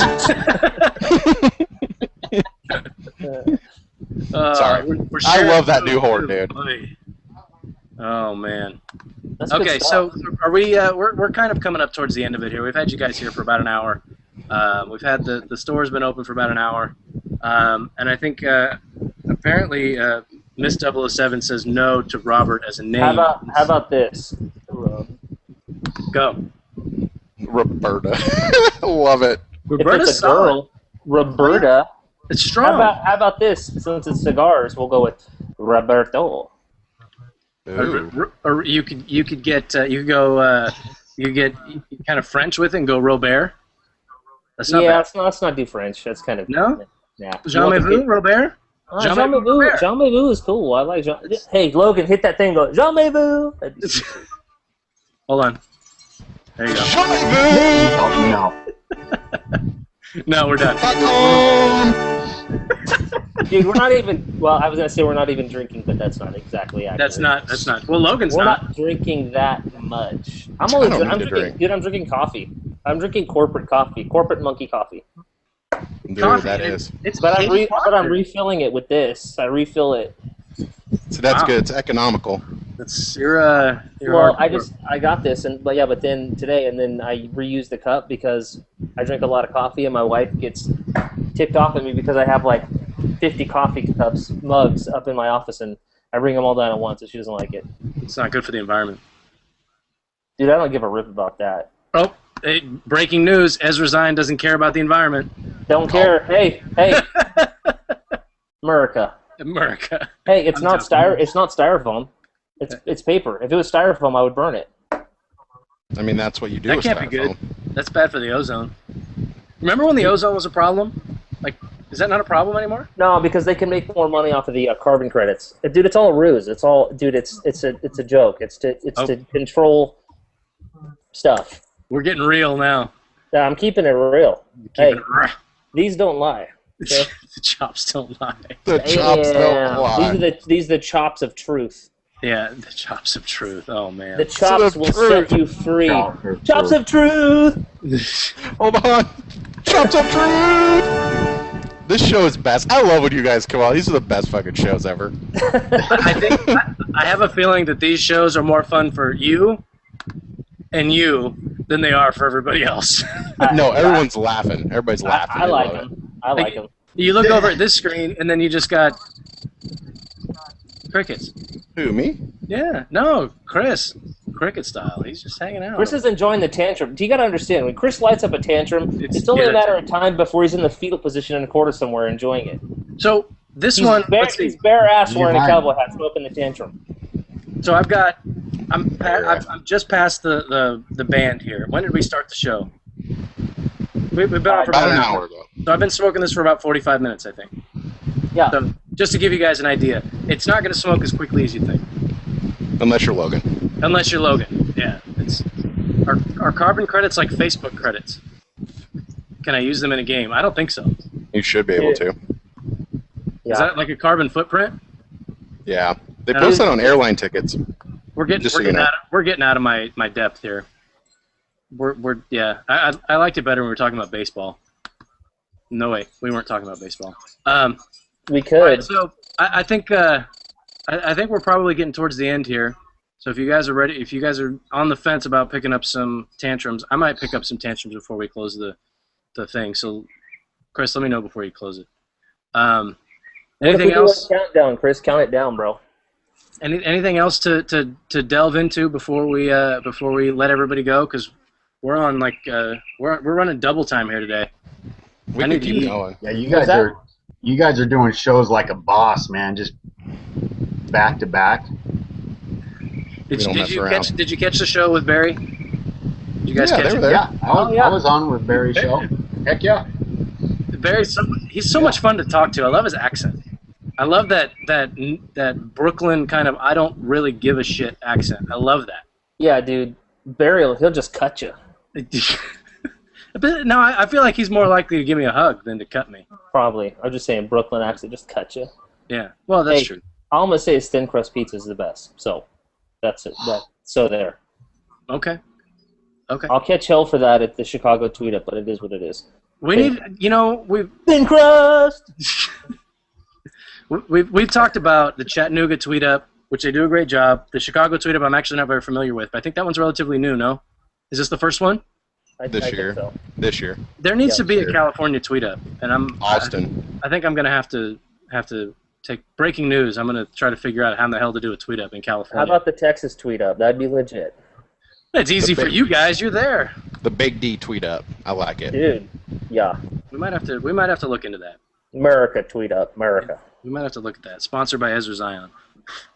Speaker 2: Sorry. I love that new horn, dude.
Speaker 1: Oh man.
Speaker 3: That's
Speaker 1: okay, so are we? We're kind of coming up towards the end of it here. We've had you guys here for about an hour. We've had the store's been open for about an hour, and I think apparently Miss 007 says no to Robert as a name.
Speaker 3: How about this?
Speaker 1: Go.
Speaker 2: Roberta. Love it.
Speaker 3: If it's a girl, Roberta.
Speaker 1: It's strong.
Speaker 3: How about this? Since it's cigars, we'll go with Roberto.
Speaker 1: Or you could get you could go you get kind of French with it and go Robert. That's not bad.
Speaker 3: let's not do French. That's kind of
Speaker 1: no.
Speaker 3: Yeah.
Speaker 1: Jean-Mevou, Robert.
Speaker 3: Jean-Mevou is cool. I like Jean. Hey, Logan, hit that thing. Go Jean-Mevou.
Speaker 1: Hold on. There you go.
Speaker 2: Jean-Mevou.
Speaker 4: No.
Speaker 1: No, we're done.
Speaker 2: Fuck on!
Speaker 3: Dude, we're not even. Well, I was gonna say we're not even drinking, but that's not exactly accurate.
Speaker 1: That's not. Well, Logan's
Speaker 3: We're
Speaker 1: not.
Speaker 3: not drinking that much. I'm
Speaker 2: I
Speaker 3: only.
Speaker 2: don't
Speaker 3: I'm
Speaker 2: need to
Speaker 3: drinking.
Speaker 2: drink.
Speaker 3: Dude, I'm drinking coffee. I'm drinking corporate coffee, corporate monkey coffee.
Speaker 2: Dude,
Speaker 1: Coffee,
Speaker 2: that
Speaker 1: dude.
Speaker 2: is.
Speaker 1: It's
Speaker 3: But
Speaker 1: water.
Speaker 3: I'm refilling it with this. I refill it.
Speaker 2: So that's
Speaker 1: Wow.
Speaker 2: good. It's economical.
Speaker 1: That's you're
Speaker 3: Well,
Speaker 1: hardcore.
Speaker 3: I got this, but then today, and then I reused the cup because I drink a lot of coffee, and my wife gets tipped off at me because I have like 50 coffee cups, mugs up in my office, and I bring them all down at once, and she doesn't like it.
Speaker 1: It's not good for the environment.
Speaker 3: Dude, I don't give a rip about that.
Speaker 1: Oh, hey, breaking news: Ezra Zion doesn't care about the environment.
Speaker 3: Don't care. Hey, America.
Speaker 1: America.
Speaker 3: Hey, it's
Speaker 1: I'm
Speaker 3: not
Speaker 1: joking.
Speaker 3: It's not styrofoam. It's paper. If it was styrofoam, I would burn it.
Speaker 2: I mean, that's what you do
Speaker 1: That
Speaker 2: with
Speaker 1: can't be
Speaker 2: styrofoam.
Speaker 1: good. That's bad for the ozone. Remember when the ozone was a problem? Like, is that not a problem anymore?
Speaker 3: No, because they can make more money off of the carbon credits. Dude, it's all a ruse. It's all, dude. It's a joke. It's to control stuff.
Speaker 1: We're getting real now.
Speaker 3: I'm keeping it real. Hey,
Speaker 1: Keeping it real.
Speaker 3: these don't lie. Okay?
Speaker 1: The chops don't lie.
Speaker 2: The chops don't
Speaker 3: Yeah.
Speaker 2: lie.
Speaker 3: These are the chops of truth.
Speaker 1: Yeah, the chops of truth. Oh man.
Speaker 3: The chops
Speaker 2: of
Speaker 3: will
Speaker 2: truth.
Speaker 3: set you free.
Speaker 4: Chops of
Speaker 3: Chops of truth.
Speaker 2: Hold on. Chops of truth! This show is best. I love when you guys come out. These are the best fucking shows ever.
Speaker 1: I think I have a feeling that these shows are more fun for you and you than they are for everybody else.
Speaker 2: No, everyone's laughing. Everybody's laughing.
Speaker 3: I
Speaker 2: They
Speaker 3: like
Speaker 2: love it.
Speaker 3: them. I like them.
Speaker 1: You look over at this screen and then you just got crickets.
Speaker 2: Who, me?
Speaker 1: Yeah, no, Chris, cricket style. He's just hanging out.
Speaker 3: Chris is enjoying the tantrum. You got to understand, when Chris lights up a tantrum, it's only a matter of time before he's in the fetal position in a corner somewhere enjoying it.
Speaker 1: So this
Speaker 3: He's
Speaker 1: one,
Speaker 3: bare,
Speaker 1: let's see.
Speaker 3: he's bare ass wearing a
Speaker 4: Fine.
Speaker 3: cowboy hat, smoking the tantrum.
Speaker 1: So I'm just past the band here. When did we start the show? We've been on for
Speaker 2: About
Speaker 1: about
Speaker 2: an
Speaker 1: an
Speaker 2: hour ago.
Speaker 1: So I've been smoking this for about 45 minutes, I think.
Speaker 3: Yeah.
Speaker 1: So just to give you guys an idea, it's not going to smoke as quickly as you think,
Speaker 2: Unless you're Logan.
Speaker 1: unless you're Logan. Yeah, it's are carbon credits like Facebook credits? Can I use them in a game? I don't think so.
Speaker 2: You should be able to.
Speaker 3: Yeah.
Speaker 1: Is that like a carbon footprint?
Speaker 2: Yeah. They
Speaker 1: And
Speaker 2: post that on airline tickets.
Speaker 1: We're getting
Speaker 2: Just so you know.
Speaker 1: we're getting out of my depth here. We're yeah. I liked it better when we were talking about baseball. No way, we weren't talking about baseball.
Speaker 3: We
Speaker 1: All
Speaker 3: could.
Speaker 1: right, so I think I think we're probably getting towards the end here. So if you guys are ready, if you guys are on the fence about picking up some tantrums, I might pick up some tantrums before we close the thing. So Chris, let me know before you close it.
Speaker 3: What if we
Speaker 1: Anything
Speaker 3: do a
Speaker 1: else?
Speaker 3: countdown, Chris? Count it down, bro.
Speaker 1: Anything else to delve into before we let everybody go? Because we're on like we're running double time here today.
Speaker 2: We
Speaker 1: I
Speaker 2: can
Speaker 1: need to
Speaker 2: keep
Speaker 1: eat.
Speaker 2: going.
Speaker 4: Yeah, you guys are doing shows like a boss, man. Just back to back.
Speaker 1: Did
Speaker 2: don't
Speaker 1: you,
Speaker 2: mess around.
Speaker 1: did you catch the show with Barry? Did you guys
Speaker 2: Yeah,
Speaker 1: catch
Speaker 2: they
Speaker 1: it?
Speaker 2: were there.
Speaker 4: Yeah, I was on with Barry's show. Heck yeah.
Speaker 1: Barry's he's so much fun to talk to. I love his accent. I love that Brooklyn kind of I don't really give a shit accent. I love that.
Speaker 3: Yeah, dude. Burial, he'll just cut you.
Speaker 1: But no, I feel like he's more likely to give me a hug than to cut me.
Speaker 3: Probably. I'm just saying, Brooklyn actually just cut you.
Speaker 1: Yeah, well, that's
Speaker 3: Hey.
Speaker 1: true.
Speaker 3: All I'm gonna say is thin crust pizza is the best. So, that's it. So there.
Speaker 1: Okay.
Speaker 3: I'll catch hell for that at the Chicago tweet up, but it is what it is.
Speaker 1: We need, we've
Speaker 3: Thin crust.
Speaker 1: we've talked about the Chattanooga tweet up, which they do a great job. The Chicago tweet up, I'm actually not very familiar with, but I think that one's relatively new. No, is this the first one?
Speaker 3: I
Speaker 2: This
Speaker 3: think
Speaker 2: year.
Speaker 3: so.
Speaker 2: This year.
Speaker 1: There needs
Speaker 3: Yeah,
Speaker 1: to be
Speaker 2: sure.
Speaker 1: a California tweet up, and
Speaker 2: Austin.
Speaker 1: I think I'm gonna have to take breaking news. I'm gonna try to figure out how the hell to do a tweet up in
Speaker 3: How
Speaker 1: California.
Speaker 3: about the Texas tweet up? That'd be legit.
Speaker 1: It's easy
Speaker 2: the
Speaker 1: for
Speaker 2: big-
Speaker 1: you guys. You're there.
Speaker 2: The Big D tweet up. I like it.
Speaker 3: Dude. Yeah.
Speaker 1: We might have to look into that.
Speaker 3: America tweet up. America.
Speaker 1: We might have to look at that. Sponsored by Ezra Zion.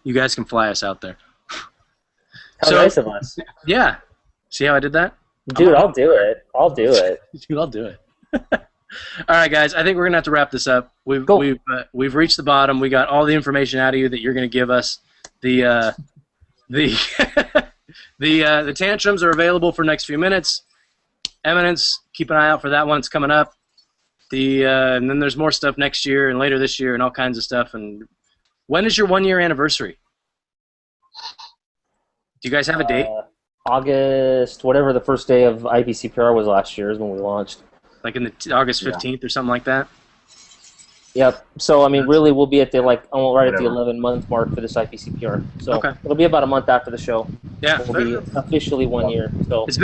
Speaker 1: You guys can fly us out there.
Speaker 3: How
Speaker 1: So-
Speaker 3: nice of us.
Speaker 1: Yeah. See how I did that?
Speaker 3: Dude, I'll do it. I'll do it.
Speaker 1: Dude, I'll do it. All right, guys. I think we're gonna have to wrap this up. We've
Speaker 3: Cool.
Speaker 1: we've reached the bottom. We got all the information out of you that you're gonna give us. The the tantrums are available for next few minutes. Eminence, keep an eye out for that one. It's coming up. And then there's more stuff next year and later this year and all kinds of stuff. And when is your 1-year anniversary? Do you guys have a date?
Speaker 3: August, whatever the first day of IPCPR was last year is when we launched.
Speaker 1: Like in the August 15th or something like that?
Speaker 3: Yep. So, I mean, really, we'll be at the, right at the 11-month mark for this IPCPR. So
Speaker 1: Okay.
Speaker 3: it'll be about a month after the show.
Speaker 1: Yeah.
Speaker 3: We'll be officially 1 year. So
Speaker 1: It's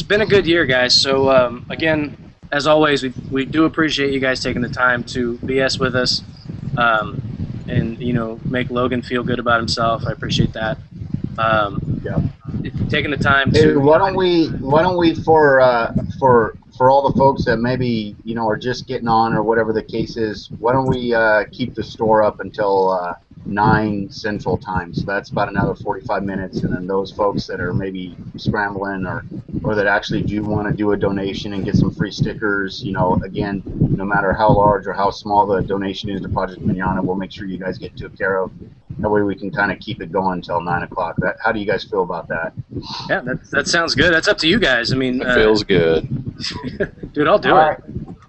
Speaker 1: been a good year, guys. So, again, as always, we do appreciate you guys taking the time to BS with us and, make Logan feel good about himself. I appreciate that. Taking the time to.
Speaker 4: Hey, why don't we for all the folks that maybe are just getting on or whatever the case is, why don't we keep the store up until 9 Central Time? So that's about another 45 minutes, and then those folks that are maybe scrambling or that actually do want to do a donation and get some free stickers, again, no matter how large or how small the donation is to Project Manana, we'll make sure you guys get took care of. That way we can kind of keep it going until 9 o'clock. How do you guys feel about that?
Speaker 1: Yeah, that sounds good. That's up to you guys. I mean,
Speaker 2: It feels good.
Speaker 1: Dude, I'll do
Speaker 3: All
Speaker 1: it.
Speaker 3: right.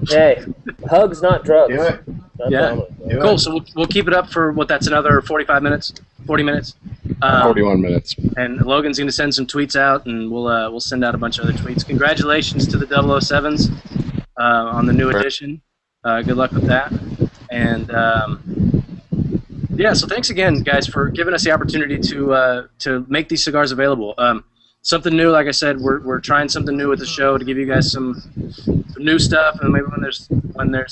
Speaker 3: Hey, hugs, not drugs.
Speaker 4: Do it.
Speaker 1: Yeah.
Speaker 4: Do
Speaker 1: Cool.
Speaker 4: it.
Speaker 1: So we'll keep it up for that's another 45 minutes, 40 minutes.
Speaker 2: 41 minutes.
Speaker 1: And Logan's going to send some tweets out, and we'll send out a bunch of other tweets. Congratulations to the 007s on the new edition. Good luck with that. And yeah, so thanks again, guys, for giving us the opportunity to make these cigars available. Something new, like I said, we're trying something new with the show to give you guys some new stuff, and maybe when there's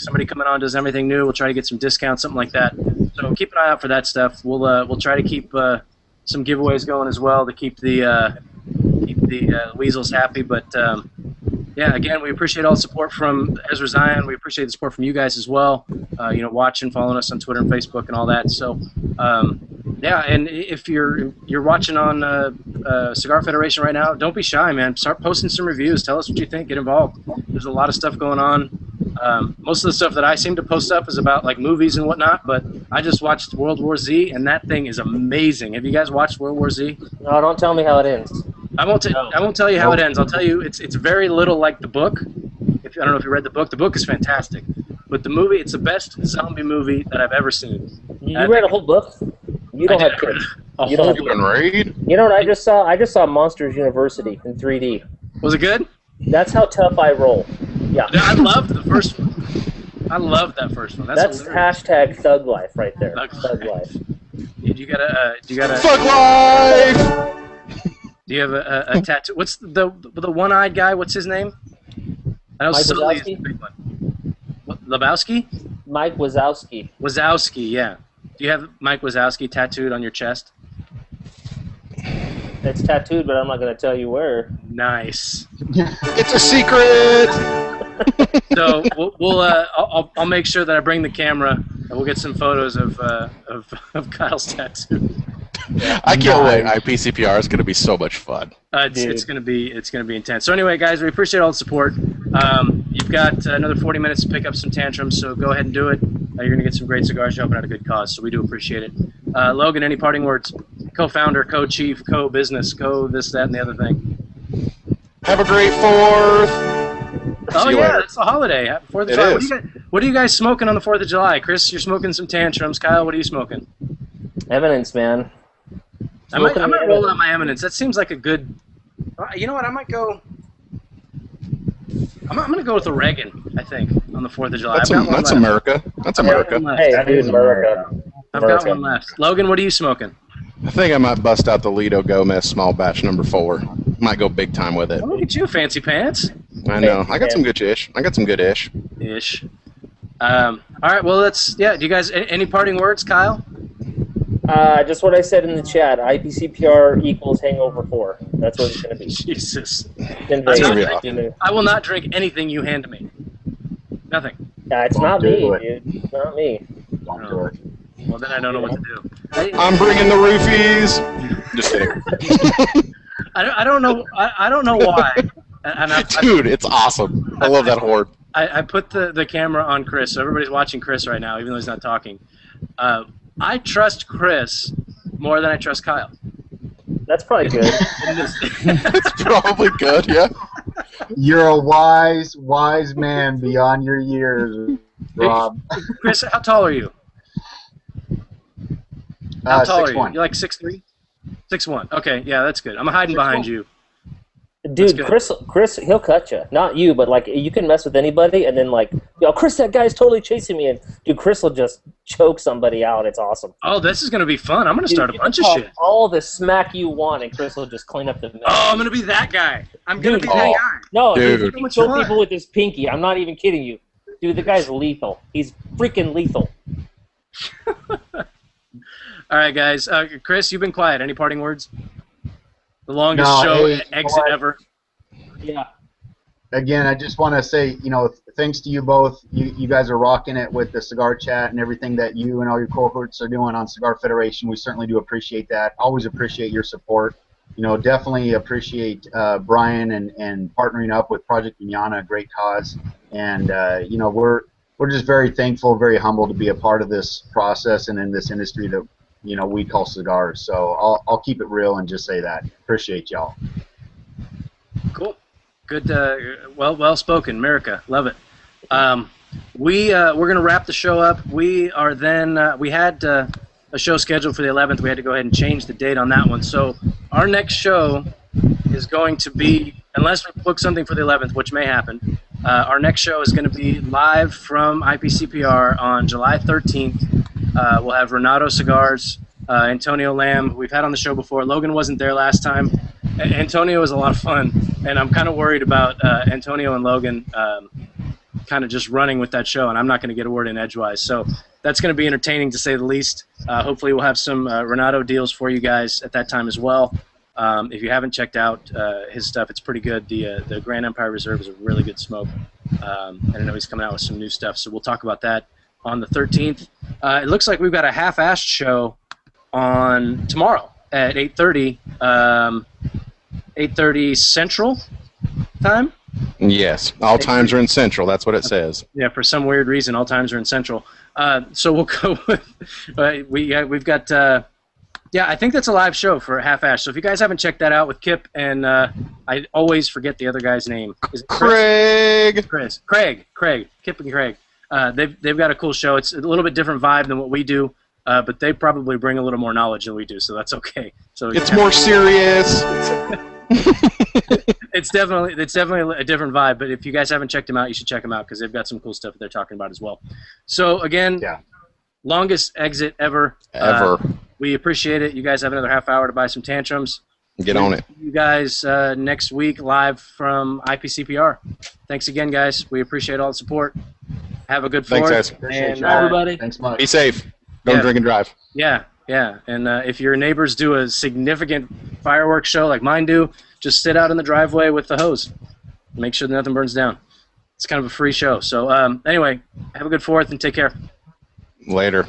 Speaker 1: somebody coming on does everything new, we'll try to get some discounts, something like that. So keep an eye out for that stuff. We'll try to keep some giveaways going as well to keep the weasels happy. But yeah, again, we appreciate all the support from Ezra Zion. We appreciate the support from you guys as well. Watching, following us on Twitter and Facebook and all that. So yeah, and if you're watching on Cigar Federation right now, don't be shy, man. Start posting some reviews. Tell us what you think. Get involved. There's a lot of stuff going on. Most of the stuff that I seem to post up is about like movies and whatnot, but I just watched World War Z, and that thing is amazing. Have you guys watched World War Z?
Speaker 3: No, don't tell me how it ends.
Speaker 1: I won't tell you how it ends. I'll tell you it's very little like the book. I don't know if you read the book. The book is fantastic, but the movie, it's the best zombie movie that I've ever seen.
Speaker 3: You read a whole book? You don't have kids. You don't have
Speaker 2: You can read?
Speaker 3: You know what I just saw? I just saw Monsters University in 3D.
Speaker 1: Was it good?
Speaker 3: That's how tough I roll. Yeah.
Speaker 1: I loved the first one. I loved that first one.
Speaker 3: That's hashtag thug life right there.
Speaker 1: Thug
Speaker 3: life.
Speaker 1: Dude, you gotta.
Speaker 2: Fuck life!
Speaker 1: Do you have a tattoo? What's the one-eyed guy? What's his name? I know
Speaker 3: Mike
Speaker 1: Sully is the
Speaker 3: Wazowski?
Speaker 1: big one. What, Lebowski?
Speaker 3: Mike Wazowski.
Speaker 1: Wazowski, yeah. Do you have Mike Wazowski tattooed on your chest?
Speaker 3: It's tattooed, but I'm not going to tell you where.
Speaker 1: Nice.
Speaker 2: It's a secret!
Speaker 1: So I'll make sure that I bring the camera and we'll get some photos of Kyle's tattoo.
Speaker 2: I can't wait. IPCPR is going to be so much fun.
Speaker 1: It's gonna be intense. So anyway, guys, we appreciate all the support. You've got another 40 minutes to pick up some tantrums, so go ahead and do it. You're gonna get some great cigars helping out a good cause, so we do appreciate it. Logan, any parting words? Co-founder, co-chief, co-business, co-this, that, and the other thing.
Speaker 2: Have a great 4th.
Speaker 1: Oh
Speaker 2: See you
Speaker 1: yeah,
Speaker 2: later.
Speaker 1: it's the holiday. Happy 4th of
Speaker 2: It
Speaker 1: July.
Speaker 2: is.
Speaker 1: What are you guys smoking on the 4th of July? Chris, you're smoking some tantrums. Kyle, what are you smoking?
Speaker 3: Eminence, man.
Speaker 1: I might roll out my Eminence. That seems like a good. You know what? I might go. I'm gonna go with the Reagan. I think on the 4th of July.
Speaker 2: That's
Speaker 1: I've got one
Speaker 2: America. That's
Speaker 1: I've got
Speaker 2: America.
Speaker 1: one left.
Speaker 3: Hey,
Speaker 4: That
Speaker 3: dude,
Speaker 4: is
Speaker 3: America.
Speaker 1: I've got one left. Logan, what are you smoking?
Speaker 2: I think I might bust out the Lido Gomez small batch number 4. Might go big time with it.
Speaker 1: Oh, look at you, fancy pants.
Speaker 2: I know. I got some good ish.
Speaker 1: Ish. All right. Well, do you guys any parting words, Kyle?
Speaker 3: Just what I said in the chat. IPCPR equals Hangover 4. That's what it's going to be.
Speaker 1: Jesus.
Speaker 3: In
Speaker 2: That's
Speaker 3: Vegas.
Speaker 2: gonna be awesome.
Speaker 1: I will not drink anything you hand me. Nothing.
Speaker 3: It's
Speaker 4: Don't
Speaker 3: not
Speaker 4: do
Speaker 3: me,
Speaker 4: it.
Speaker 3: dude. It's not me.
Speaker 4: Don't do it.
Speaker 1: Well, then I don't know what to do.
Speaker 2: I'm bringing the roofies. Just kidding.
Speaker 1: I don't know. I don't know why. And
Speaker 2: Dude, it's awesome. I love that horde.
Speaker 1: I put the camera on Chris, so everybody's watching Chris right now, even though he's not talking. I trust Chris more than I trust Kyle.
Speaker 3: That's probably good.
Speaker 2: It's probably good, yeah.
Speaker 4: You're a wise man beyond your years, Rob.
Speaker 1: Chris, how tall are you? How tall are you?
Speaker 4: 6'1".
Speaker 1: You're like 6'3"? 6'1". Okay, yeah, that's good. I'm hiding
Speaker 4: 6'1".
Speaker 1: behind you.
Speaker 3: Dude, Chris, he'll cut you. Not you, but like you can mess with anybody, and then like, yo, Chris, that guy's totally chasing me, and dude, Chris will just choke somebody out. It's awesome.
Speaker 1: Oh, this is gonna be fun. I'm gonna start a bunch of shit.
Speaker 3: All the smack you want, and Chris will just clean up the mess.
Speaker 1: Oh, I'm gonna be that guy. I'm gonna be that guy.
Speaker 3: No,
Speaker 2: Dude.
Speaker 3: he can kill people with his pinky. I'm not even kidding you. Dude, the guy's lethal. He's freaking lethal.
Speaker 1: All right, guys. Chris, you've been quiet. Any parting words? The longest exit ever.
Speaker 3: Yeah.
Speaker 4: Again, I just want to say, thanks to you both. You guys are rocking it with the Cigar Chat and everything that you and all your cohorts are doing on Cigar Federation. We certainly do appreciate that. Always appreciate your support. Definitely appreciate Brian and partnering up with Project Viñana, a great cause. And we're just very thankful, very humble to be a part of this process and in this industry that we call cigars. So I'll keep it real and just say that. Appreciate y'all.
Speaker 1: Cool. Good. Well spoken, America. Love it. We're gonna wrap the show up. We are then. We had a show scheduled for the 11th. We had to go ahead and change the date on that one. So our next show is going to be, unless we book something for the 11th, which may happen. Our next show is going to be live from IPCPR on July 13th. We'll have Renato Cigars, Antonio Lamb, who we've had on the show before. Logan wasn't there last time. Antonio was a lot of fun, and I'm kind of worried about Antonio and Logan kind of just running with that show, and I'm not going to get a word in edgewise. So that's going to be entertaining, to say the least. Hopefully we'll have some Renato deals for you guys at that time as well. If you haven't checked out his stuff, it's pretty good. The Grand Empire Reserve is a really good smoke, and I know he's coming out with some new stuff, so we'll talk about that on the 13th. It looks like we've got a half-assed show on tomorrow at 8:30, 8:30 Central time.
Speaker 2: Yes, all times are in Central. That's what it says.
Speaker 1: Yeah, for some weird reason, all times are in Central. So we'll go with we've got. Yeah, I think that's a live show for Half-Ash. So if you guys haven't checked that out with Kip and I always forget the other guy's name. Is it
Speaker 2: Craig.
Speaker 1: Craig. Kip and Craig. They've got a cool show. It's a little bit different vibe than what we do, but they probably bring a little more knowledge than we do, so that's okay. So
Speaker 2: it's more serious.
Speaker 1: It's definitely a different vibe. But if you guys haven't checked them out, you should check them out because they've got some cool stuff that they're talking about as well. So again, longest exit ever. We appreciate it. You guys have another half hour to buy some tantrums.
Speaker 2: Get on it.
Speaker 1: You guys next week live from IPCPR. Thanks again, guys. We appreciate all the support. Have a good Fourth.
Speaker 2: Thanks, guys.
Speaker 3: And everybody.
Speaker 4: Thanks much.
Speaker 2: Be safe. Don't drink and drive.
Speaker 1: Yeah. And if your neighbors do a significant fireworks show like mine do, just sit out in the driveway with the hose. Make sure that nothing burns down. It's kind of a free show. So anyway, have a good Fourth and take care.
Speaker 2: Later.